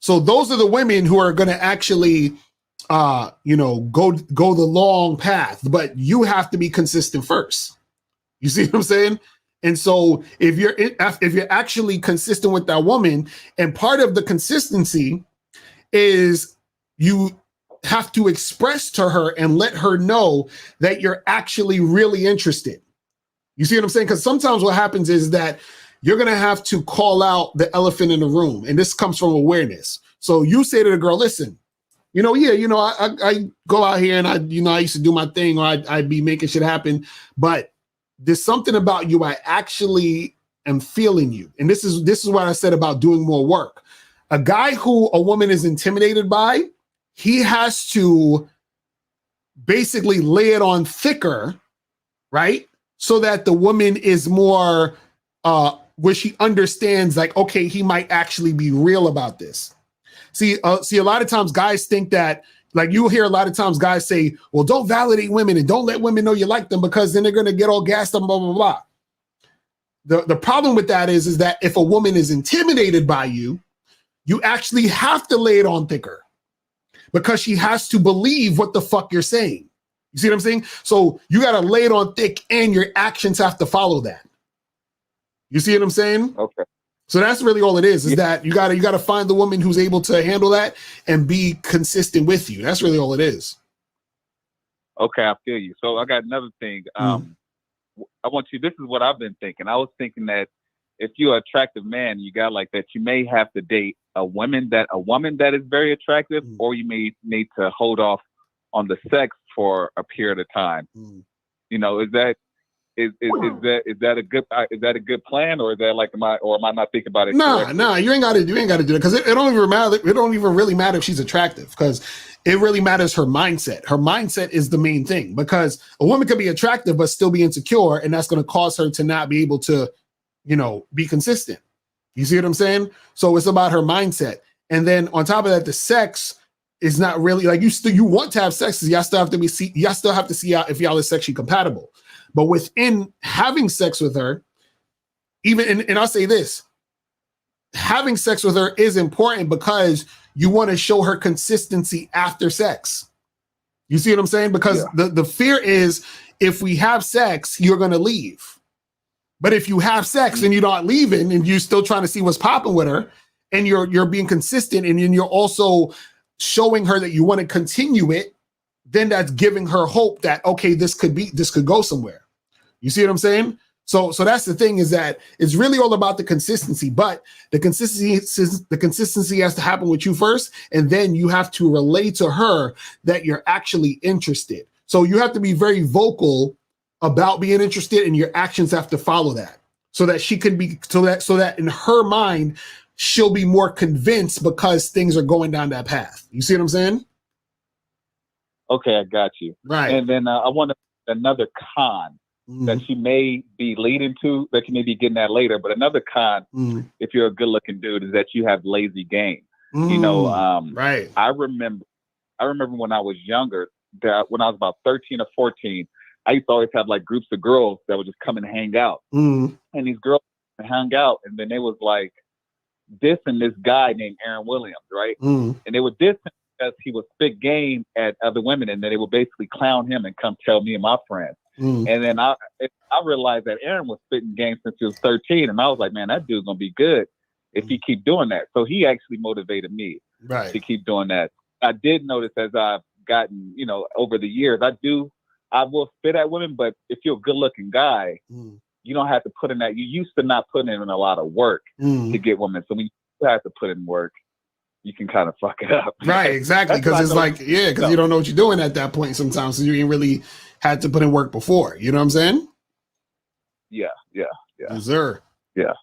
Speaker 1: So those are the women who are going to actually, go the long path, but you have to be consistent first. You see what I'm saying? And so if you're actually consistent with that woman, and part of the consistency is you have to express to her and let her know that you're actually really interested. You see what I'm saying? Because sometimes what happens is that you're going to have to call out the elephant in the room. And this comes from awareness. So you say to the girl, listen, I go out here and I used to do my thing, or I'd be making shit happen. But there's something about you. I actually am feeling you. And this is what I said about doing more work. A guy who a woman is intimidated by, he has to basically lay it on thicker, right? So that the woman is more, where she understands like, okay, he might actually be real about this. See, a lot of times guys think that, like you'll hear a lot of times guys say, well, don't validate women and don't let women know you like them because then they're going to get all gassed up, blah, blah, blah. The problem with that is that if a woman is intimidated by you, you actually have to lay it on thicker because she has to believe what the fuck you're saying. You see what I'm saying? So you got to lay it on thick and your actions have to follow that. You see what I'm saying?
Speaker 4: Okay.
Speaker 1: So that's really all it is that you got to find the woman who's able to handle that and be consistent with you. That's really all it is.
Speaker 4: Okay, I feel you. So I got another thing. I want you, this is what I've been thinking. I was thinking that if you're an attractive man, you got like that, you may have to date a woman that is very attractive, or you may need to hold off on the sex for a period of time. You know, is that a good plan, or is that like am I not thinking about it?
Speaker 1: Nah, you ain't got to do that because it don't even matter. It don't even really matter if she's attractive because it really matters her mindset. Her mindset is the main thing because a woman could be attractive but still be insecure, and that's going to cause her to not be able to, be consistent. You see what I'm saying? So it's about her mindset, and then on top of that, the sex is not really like you want to have sex. Y'all still have to see out if y'all is sexually compatible. But within having sex with her, and I'll say this, having sex with her is important because you want to show her consistency after sex. You see what I'm saying? Because the fear is if we have sex, you're going to leave. But if you have sex and you're not leaving and you're still trying to see what's popping with her and you're being consistent and you're also showing her that you want to continue it, then that's giving her hope that, okay, this could go somewhere. You see what I'm saying? So that's the thing is that it's really all about the consistency, but the consistency has to happen with you first. And then you have to relate to her that you're actually interested. So you have to be very vocal about being interested and your actions have to follow that so that she can be, so that in her mind, she'll be more convinced because things are going down that path. You see what I'm saying?
Speaker 4: Okay, I got you.
Speaker 1: Right.
Speaker 4: And then I want another con that she may be leading to, that you may be getting at later. But another con, if you're a good looking dude, is that you have lazy game. Right. I remember when I was younger, that when I was about 13 or 14, I used to always have like groups of girls that would just come and hang out. And these girls hung out, and then they was like dissing this guy named Aaron Williams, right? And they would diss him because he would spit game at other women, and then they would basically clown him and come tell me and my friends. And then I realized that Aaron was spitting game since he was 13, and I was like, man, that dude's gonna be good if he keep doing that. So he actually motivated me to keep doing that. I did notice as I've gotten, over the years, I will spit at women, but if you're a good looking guy, you don't have to put in that. You used to not put in a lot of work to get women. So when you have to put in work, you can kind of fuck it up.
Speaker 1: Right, exactly. Because it's like, because you don't know what you're doing at that point sometimes. So you ain't really had to put in work before. You know what I'm saying? Yeah. Yes, sir.
Speaker 4: Yeah.
Speaker 1: Yes,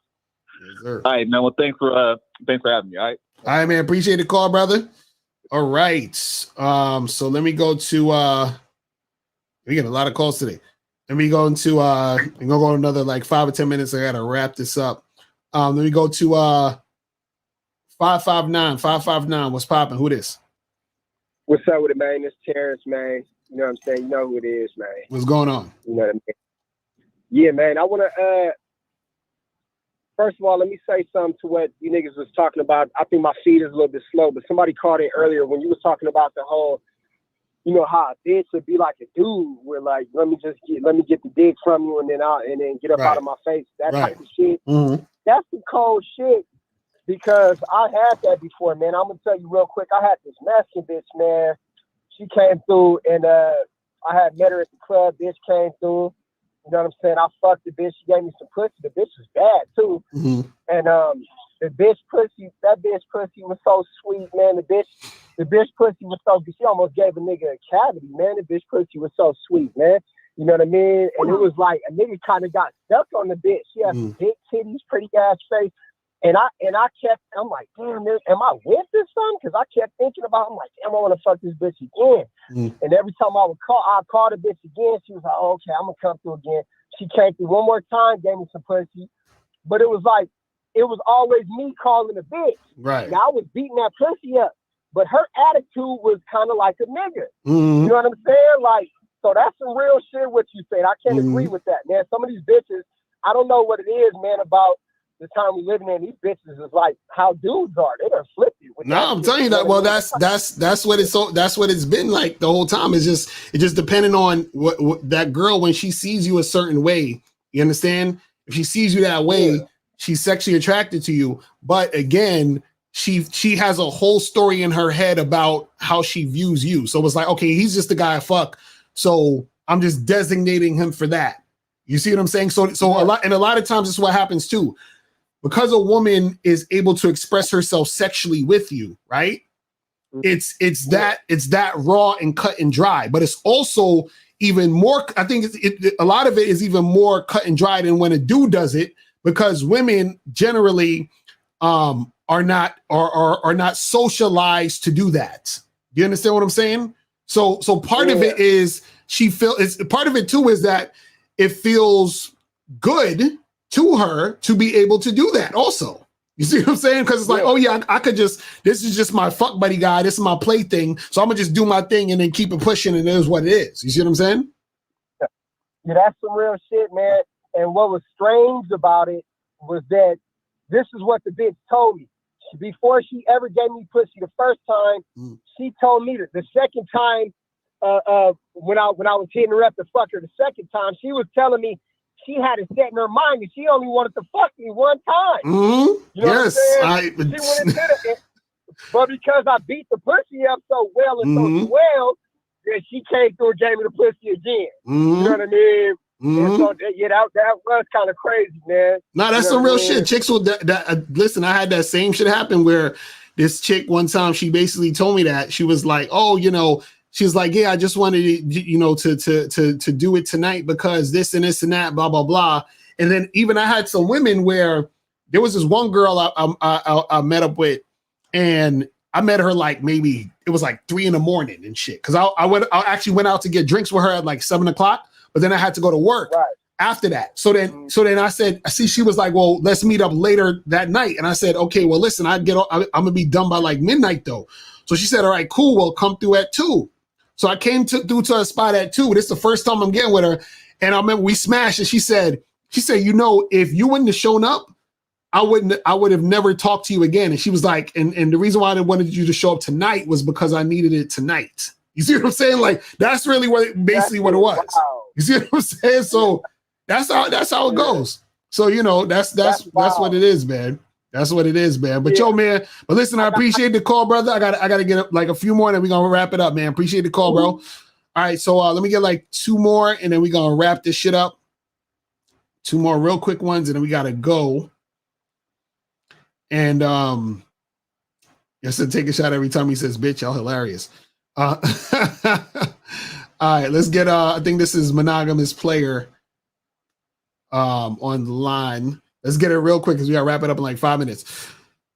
Speaker 1: sir.
Speaker 4: All right, man. Well, thanks for having me. All right.
Speaker 1: All right, man. Appreciate the call, brother. All right. So let me go to we get a lot of calls today. Let me go into I'm gonna go another like 5 or 10 minutes. I gotta wrap this up. Let me go to 559. What's popping? Who this?
Speaker 5: What's up with it, man? It's Terrence, man. You know what I'm saying? You know who it is, man.
Speaker 1: What's going on?
Speaker 5: You know what I mean? Yeah, man. I want to, first of all, let me say something to what you niggas was talking about. I think my feed is a little bit slow, but somebody called it earlier when you was talking about the whole, how a bitch would be like a dude where like, let me get the dick from you and then get up out of my face. That type of shit. That's the cold shit. Because I had that before, man. I'm gonna tell you real quick. I had this Mexican bitch, man. She came through, and I had met her at the club. Bitch came through. You know what I'm saying? I fucked the bitch. She gave me some pussy. The bitch was bad too. And that bitch pussy was so sweet, man. The bitch pussy was so. She almost gave a nigga a cavity, man. The bitch pussy was so sweet, man. You know what I mean? And it was like a nigga kind of got stuck on the bitch. She had big titties, pretty ass face. And I'm like, damn, am I with this son? Because I kept thinking about, I'm like, damn, I want to fuck this bitch again. And every time I'd call the bitch again. She was like, oh, okay, I'm gonna come through again. She came through one more time, gave me some pussy, but it was like, it was always me calling the bitch.
Speaker 1: Right.
Speaker 5: Now I was beating that pussy up, but her attitude was kind of like a nigga. You know what I'm saying? Like, so that's some real shit. What you said, I can't agree with that, man. Some of these bitches, I don't know what it is, man, about the time we living in. These bitches is like how dudes are. They done flipped you.
Speaker 1: No, I'm telling you that. Well, that's what it's been like the whole time. It's just depending on what that girl, when she sees you a certain way. You understand? If she sees you that way, she's sexually attracted to you. But again, she has a whole story in her head about how she views you. So it's like, okay, he's just the guy I fuck. So I'm just designating him for that. You see what I'm saying? So a lot of times this is what happens too. Because a woman is able to express herself sexually with you, right? It's that raw and cut and dry, but it's also even more. I think a lot of it is even more cut and dry than when a dude does it, because women generally are not socialized to do that. Do you understand what I'm saying? So part of it is part of it too is that it feels good to her to be able to do that also. You see what I'm saying? Because it's like, oh yeah, I could just, this is just my fuck buddy guy, this is my play thing, so I'm gonna just do my thing and then keep it pushing, and it is what it is. You see what I'm saying?
Speaker 5: Yeah, that's some real shit, man. And what was strange about it was that this is what the bitch told me. Before she ever gave me pussy the first time, she told me that the second time, when I was hitting her up to fuck her the second time, she was telling me she had it set in her mind and she only wanted to fuck me one time. You know what I'm saying? She went into it, but because I beat the pussy up so well and so well, that she came through and gave me the pussy again. You know what I mean? And so that was kind of crazy, man.
Speaker 1: No, that's some real shit. Chicks will listen. I had that same shit happen where this chick one time, she basically told me that she was like, oh, she's like, yeah, I just wanted to do it tonight because this and this and that, blah blah blah. And then even I had some women where there was this one girl I met up with, and I met her like maybe it was like 3 a.m. and shit. Because I actually went out to get drinks with her at like 7 o'clock, but then I had to go to work after that. So then I said, I see she was like, well, let's meet up later that night. And I said, okay, well, listen, I'm gonna be done by like midnight though. So she said, all right, cool, well, come through at 2. So I came through to a spot at 2. This is the first time I'm getting with her. And I remember we smashed, and she said, if you wouldn't have shown up, I would have never talked to you again. And she was like, and the reason why I wanted you to show up tonight was because I needed it tonight. You see what I'm saying? Like, that's really what it was. Wow. You see what I'm saying? So that's how it goes. So, that's what it is, man. That's what it is, man. But yo, man, but listen, I appreciate the call, brother. I gotta get like a few more, and then we're gonna wrap it up, man. Appreciate the call, bro. All right, so let me get like 2 more, and then we're gonna wrap this shit up. 2 more real quick ones, and then we gotta go. And yes, to take a shot every time he says bitch, y'all hilarious. All right, let's get I think this is Monogamous Player on the line. Let's get it real quick because we gotta wrap it up in like 5 minutes.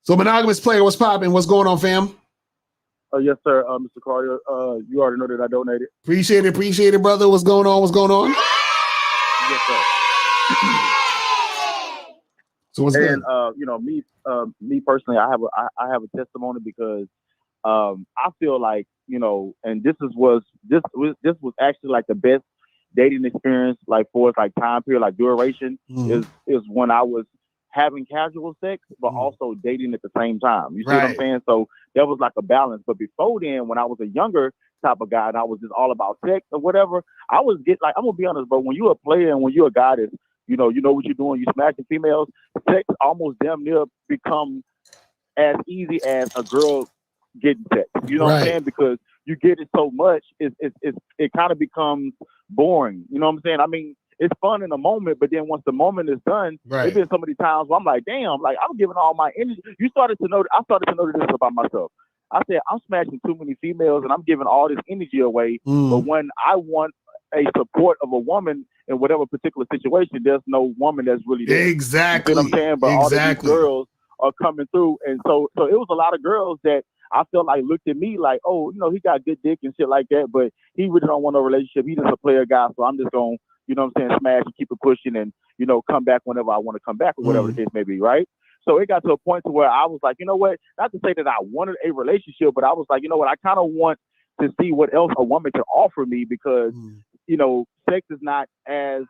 Speaker 1: So Monogamous Player, what's popping? What's going on, fam?
Speaker 6: Yes, sir. Mr. Carter, you already know that I donated.
Speaker 1: Appreciate it, brother. What's going on?
Speaker 6: Yes, sir.
Speaker 1: So what's good?
Speaker 6: Me personally, I have a testimony because I feel like, and this was actually like the best dating experience, like for like time period, like duration, is when I was having casual sex, but also dating at the same time. You see what I'm saying? So that was like a balance. But before then, when I was a younger type of guy and I was just all about sex or whatever, I'm gonna be honest, but when you're a player and when you're a guy that's, you know what you're doing, you smashing females, sex almost damn near become as easy as a girl getting sex. You know what I'm saying? Because you get it so much, it kind of becomes boring. You know what I'm saying? I mean, it's fun in the moment, but then once the moment is done, there's been so many times where I'm like, damn, like I'm giving all my energy. I started to notice this about myself. I said, I'm smashing too many females and I'm giving all this energy away. But when I want a support of a woman in whatever particular situation, there's no woman that's really there.
Speaker 1: Exactly.
Speaker 6: You know what I'm saying? But all these girls are coming through. And so it was a lot of girls that I felt like looked at me like, oh, you know, he got good dick and shit like that, but he really don't want no relationship. He's just a player guy, so I'm just going, you know what I'm saying, smash and keep it pushing and, you know, come back whenever I want to come back or whatever the case may be, right? So it got to a point to where I was like, you know what, not to say that I wanted a relationship, but I was like, you know what, I kind of want to see what else a woman can offer me because, you know, sex is not as,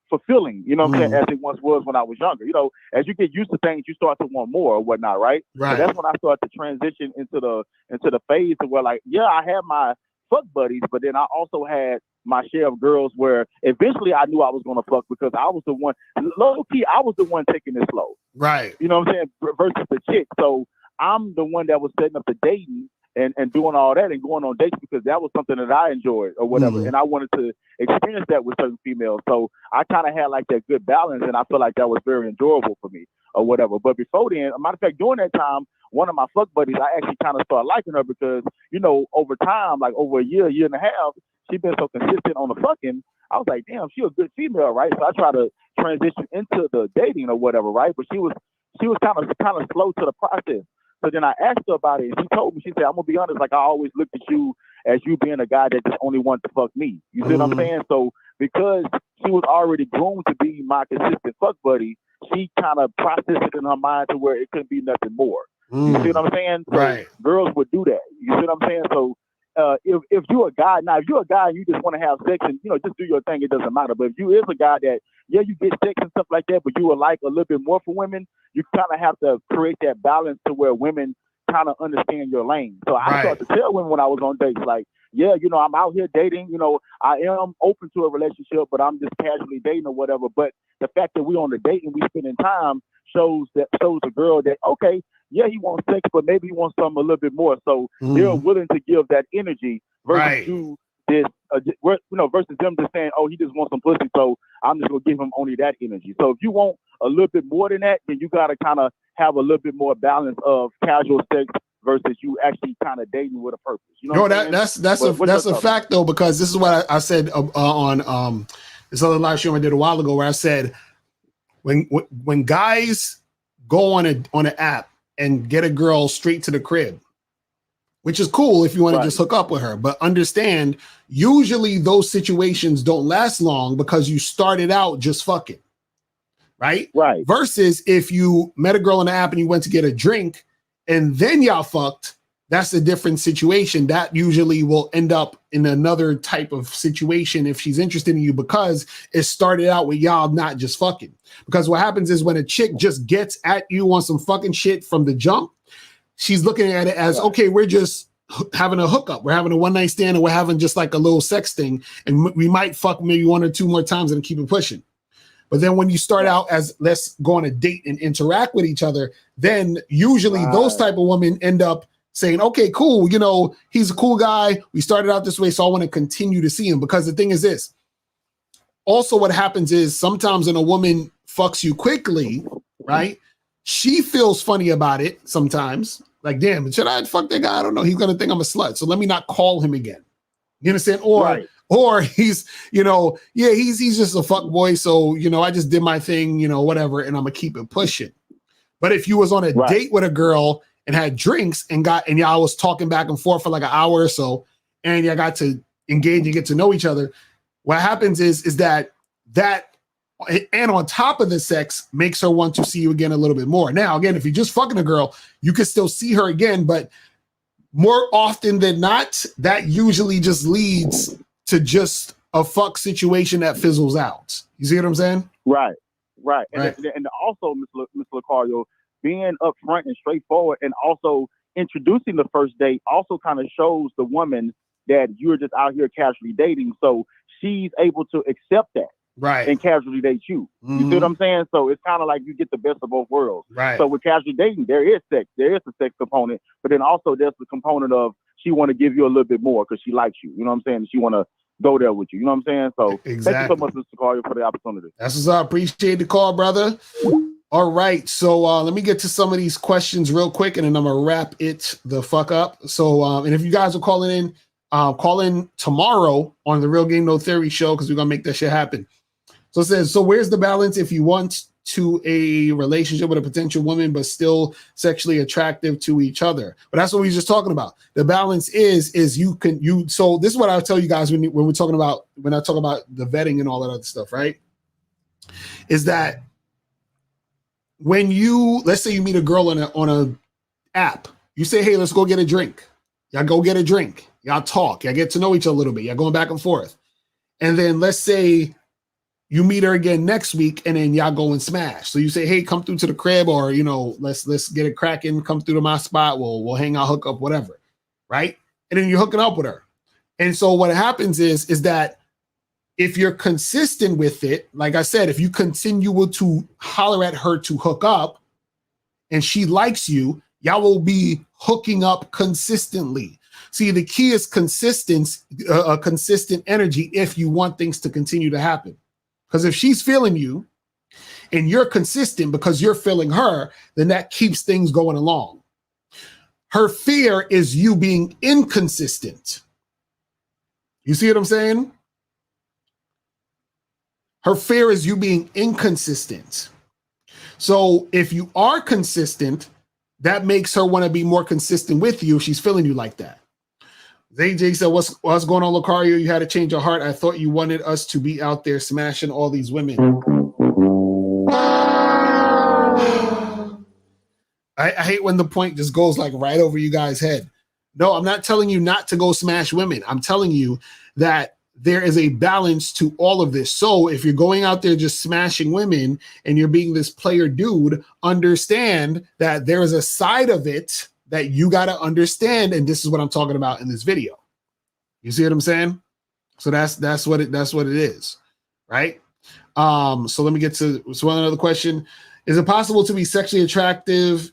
Speaker 6: fulfilling, you know what I'm saying, as it once was when I was younger. You know, as you get used to things, you start to want more or whatnot, right?
Speaker 1: Right.
Speaker 6: So that's when I started to transition into the phase of where, like, yeah, I had my fuck buddies, but then I also had my share of girls where eventually I knew I was going to fuck because I was the one, low key, I was the one taking it slow.
Speaker 1: Right.
Speaker 6: You know what I'm saying? Versus the chick. So I'm the one that was setting up the dating and doing all that and going on dates because that was something that I enjoyed or whatever. And I wanted to experience that with certain females. So I kind of had like that good balance and I feel like that was very enjoyable for me or whatever. But before then, a matter of fact, during that time, one of my fuck buddies, I actually kind of started liking her because, you know, over time, like over a year and a half, she's been so consistent on the fucking. I was like, damn, she a good female, right? So I tried to transition into the dating or whatever, right? But she was kind of slow to the process. So then I asked her about it, and she told me, she said, I'm going to be honest, like I always looked at you as you being a guy that just only wants to fuck me. You see what I'm saying? So because she was already groomed to be my consistent fuck buddy, she kind of processed it in her mind to where it couldn't be nothing more. You see what I'm saying? So
Speaker 1: right.
Speaker 6: Girls would do that. You see what I'm saying? So if you're a guy, now if you're a guy and you just want to have sex and, you know, just do your thing, it doesn't matter. But if you is a guy that, yeah, you get sex and stuff like that, but you would like a little bit more for women, you kind of have to create that balance to where women kind of understand your lane. So I started to tell women when I was on dates, like, yeah, you know, I'm out here dating, you know, I am open to a relationship, but I'm just casually dating or whatever. But the fact that we on the date and we spending time shows a girl that, okay, yeah, he wants sex, but maybe he wants something a little bit more. So they're willing to give that energy versus you this, versus them just saying, oh, he just wants some pussy, so I'm just gonna give him only that energy. So if you want a little bit more than that, then you gotta kind of have a little bit more balance of casual sex versus you actually kind of dating with a purpose. You know,
Speaker 1: that's a fact though, because this is what I said on this other live show I did a while ago, where I said when guys go on an app and get a girl straight to the crib, which is cool if you want to just hook up with her, but understand usually those situations don't last long because you started out just fucking, right?
Speaker 6: Right.
Speaker 1: Versus if you met a girl on the app and you went to get a drink and then y'all fucked, that's a different situation. That usually will end up in another type of situation if she's interested in you because it started out with y'all not just fucking. Because what happens is when a chick just gets at you on some fucking shit from the jump, she's looking at it as, okay, we're just having a hookup. We're having a one night stand and we're having just like a little sex thing. And we might fuck maybe one or two more times and keep it pushing. But then when you start out as let's go on a date and interact with each other, then usually those type of women end up saying, okay, cool. You know, he's a cool guy. We started out this way, so I want to continue to see him. Because the thing is this. Also, what happens is sometimes when a woman fucks you quickly, right? She feels funny about it sometimes. Like, damn, should I fuck that guy? I don't know. He's going to think I'm a slut. So let me not call him again. You understand? Or he's, you know, yeah, he's just a fuck boy. So, you know, I just did my thing, you know, whatever. And I'm going to keep it pushing. But if you was on a date with a girl and had drinks and y'all was talking back and forth for like an hour or so, and y'all got to engage and get to know each other, what happens is that and on top of the sex makes her want to see you again a little bit more. Now, again, if you're just fucking a girl, you can still see her again, but more often than not, that usually just leads to just a fuck situation that fizzles out. You see what I'm saying?
Speaker 6: Right. And also, Mr. Lucario, being upfront and straightforward and also introducing the first date also kind of shows the woman that you're just out here casually dating. So she's able to accept that.
Speaker 1: Right.
Speaker 6: And casually date you. You see what I'm saying? So it's kind of like you get the best of both worlds.
Speaker 1: Right.
Speaker 6: So with casually dating, there is sex. There is a sex component, but then also there's the component of she want to give you a little bit more because she likes you. You know what I'm saying? She want to go there with you. You know what I'm saying? So Thank you so much, Mr. Cario, for the opportunity.
Speaker 1: That's what's up. Appreciate the call, brother. All right. So let me get to some of these questions real quick, and then I'm going to wrap it the fuck up. So, and if you guys are calling in, call in tomorrow on the Real Game No Theory show because we're going to make that shit happen. So it says, so where's the balance if you want
Speaker 7: to a relationship with a potential woman, but still sexually attractive to each other. But that's what we were just talking about. The balance is so this is what I'll tell you guys when I talk about the vetting and all that other stuff, right? Is that when let's say you meet a girl on a app, you say, hey, let's go get a drink. Y'all go get a drink. Y'all talk. Y'all get to know each other a little bit. Y'all going back and forth. And then let's say you meet her again next week and then y'all go and smash. So you say, hey, come through to the crib, or, let's get it cracking. Come through to my spot. We'll hang out, hook up, whatever. Right. And then you're hooking up with her. And so what happens is that if you're consistent with it, like I said, if you continue to holler at her to hook up and she likes you, y'all will be hooking up consistently. See, the key is consistent energy if you want things to continue to happen. Because if she's feeling you and you're consistent because you're feeling her, then that keeps things going along. Her fear is you being inconsistent. You see what I'm saying? Her fear is you being inconsistent. So if you are consistent, that makes her want to be more consistent with you if she's feeling you like that. ZJ said, what's going on, Lucario? You had to change your heart. I thought you wanted us to be out there smashing all these women. I hate when the point just goes like right over you guys' head. No, I'm not telling you not to go smash women. I'm telling you that there is a balance to all of this. So if you're going out there just smashing women and you're being this player dude, understand that there is a side of it that you got to understand. And this is what I'm talking about in this video. You see what I'm saying? So that's what it is. Right. So let me get to one other question. Is it possible to be sexually attractive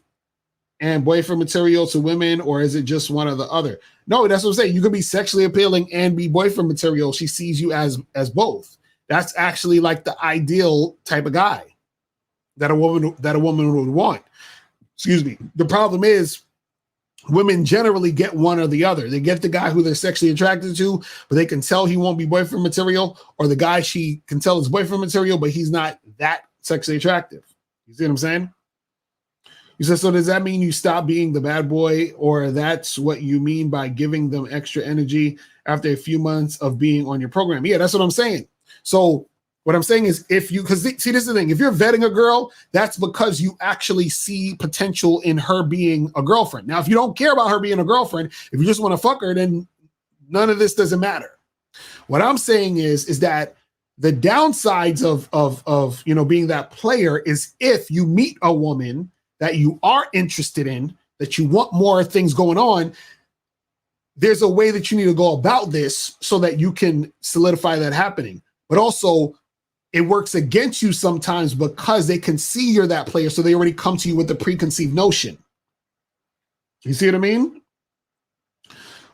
Speaker 7: and boyfriend material to women, or is it just one or the other? No, that's what I'm saying. You could be sexually appealing and be boyfriend material. She sees you as both. That's actually like the ideal type of guy that a woman would want. Excuse me. The problem is women generally get one or the other. They get the guy who they're sexually attracted to, but they can tell he won't be boyfriend material, or the guy she can tell is boyfriend material, but he's not that sexually attractive. You see what I'm saying? You said, so does that mean you stop being the bad boy, or that's what you mean by giving them extra energy after a few months of being on your program? Yeah, that's what I'm saying. So what I'm saying is because this is the thing, if you're vetting a girl, that's because you actually see potential in her being a girlfriend. Now, if you don't care about her being a girlfriend, if you just want to fuck her, then none of this doesn't matter. What I'm saying is that the downsides of being that player is if you meet a woman that you are interested in, that you want more things going on, there's a way that you need to go about this so that you can solidify that happening. But also, it works against you sometimes because they can see you're that player, so they already come to you with the preconceived notion. You see what I mean?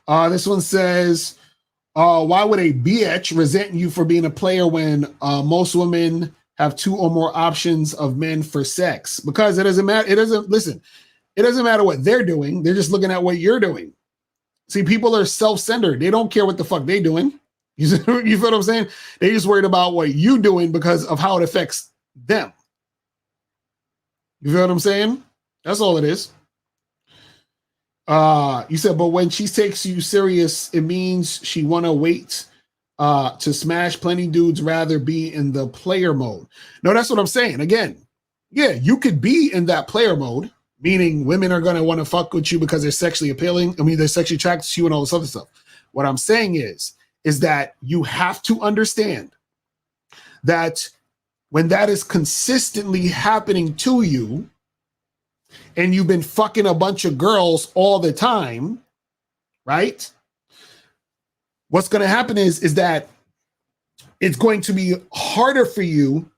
Speaker 7: This one says, why would a bitch resent you for being a player when most women have two or more options of men for sex? Because it doesn't matter. It doesn't matter what they're doing. They're just looking at what you're doing. See, people are self-centered. They don't care what the fuck they're doing. You feel what I'm saying? They just worried about what you're doing because of how it affects them. You feel what I'm saying? That's all it is. You said, but when she takes you serious, it means she want to wait to smash. Plenty dudes rather be in the player mode. No, that's what I'm saying. Again, yeah, you could be in that player mode, meaning women are going to want to fuck with you because they're sexually appealing. I mean, they're sexually attracted to you and all this other stuff. What I'm saying is that you have to understand that when that is consistently happening to you and you've been fucking a bunch of girls all the time, right? What's going to happen is that it's going to be harder for you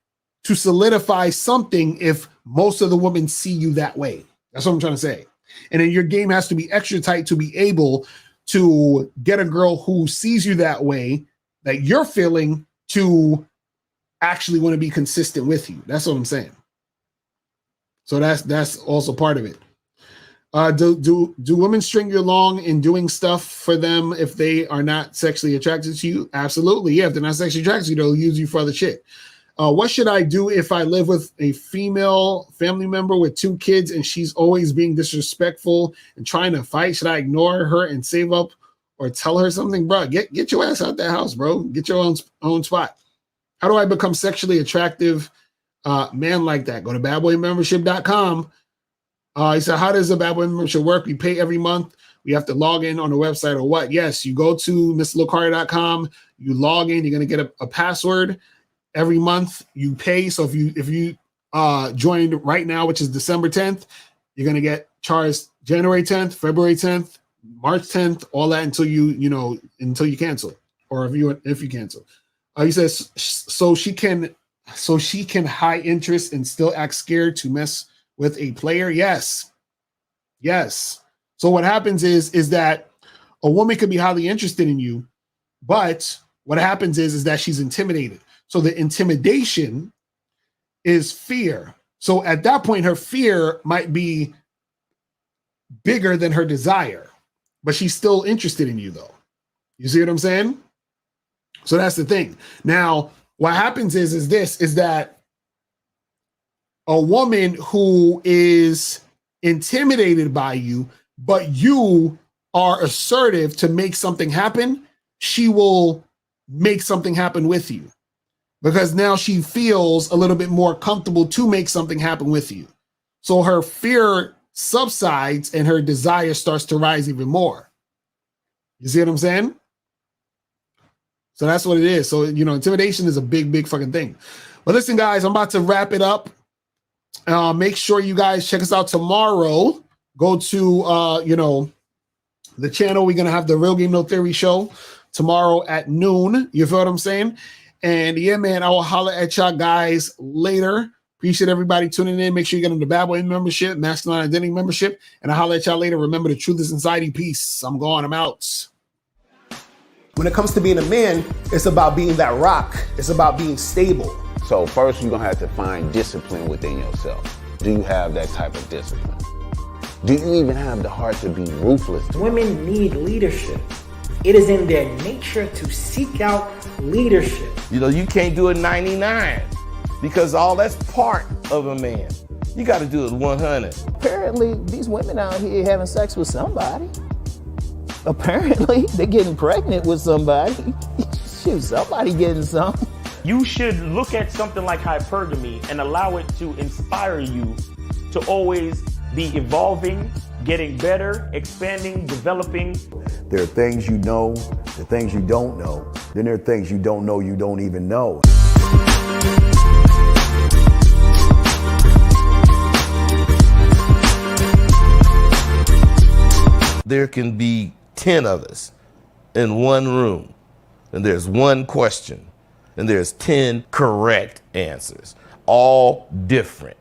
Speaker 7: to solidify something if most of the women see you that way. That's what I'm trying to say. And then your game has to be extra tight to be able to get a girl who sees you that way, that you're feeling, to actually want to be consistent with you. That's what I'm saying. So that's also part of it. Do women string you along in doing stuff for them if they are not sexually attracted to you? Absolutely. Yeah, if they're not sexually attracted to you, they'll use you for other shit. What should I do if I live with a female family member with 2 kids and she's always being disrespectful and trying to fight? Should I ignore her and save up or tell her something? Bro, get your ass out that house, bro. Get your own spot. How do I become sexually attractive man like that? Go to badboymembership.com. He said, how does the Bad Boy membership work? We pay every month. We have to log in on the website or what? Yes, you go to mrlucario.com. You log in. You're going to get a password. Every month you pay. So if you joined right now, which is December 10th, you're going to get charged January 10th, February 10th, March 10th, all that until you cancel, or if you cancel. He says so she can high interest and still act scared to mess with a player. Yes. So what happens is that a woman could be highly interested in you, but what happens is that she's intimidated. So the intimidation is fear. So at that point, her fear might be bigger than her desire, but she's still interested in you though. You see what I'm saying? So that's the thing. Now, what happens is that a woman who is intimidated by you, but you are assertive to make something happen, she will make something happen with you because now she feels a little bit more comfortable to make something happen with you. So her fear subsides and her desire starts to rise even more. You see what I'm saying? So that's what it is. So, intimidation is a big, big fucking thing. But listen, guys, I'm about to wrap it up. Make sure you guys check us out tomorrow. Go to, the channel. We're going to have the Real Game No Theory show tomorrow at noon. You feel what I'm saying? And yeah, man, I will holler at y'all guys later. Appreciate everybody tuning in. Make sure you get on the Bad Boy membership, Masculine Identity membership. And I'll holler at y'all later. Remember, the truth is inside you. Peace. I'm gone. I'm out.
Speaker 1: When it comes to being a man, it's about being that rock. It's about being stable.
Speaker 8: So first, you're going to have to find discipline within yourself. Do you have that type of discipline? Do you even have the heart to be ruthless?
Speaker 9: Women need leadership. It is in their nature to seek out leadership.
Speaker 10: You can't do it 99 because all that's part of a man. You got to do it 100.
Speaker 11: Apparently, these women out here having sex with somebody. Apparently, they're getting pregnant with somebody. Shoot, somebody getting some.
Speaker 12: You should look at something like hypergamy and allow it to inspire you to always be evolving, getting better, expanding, developing.
Speaker 13: There are things you know, the things you don't know. Then there are things you don't know you don't even know.
Speaker 10: There can be 10 of us in one room, and there's one question, and there's 10 correct answers, all different.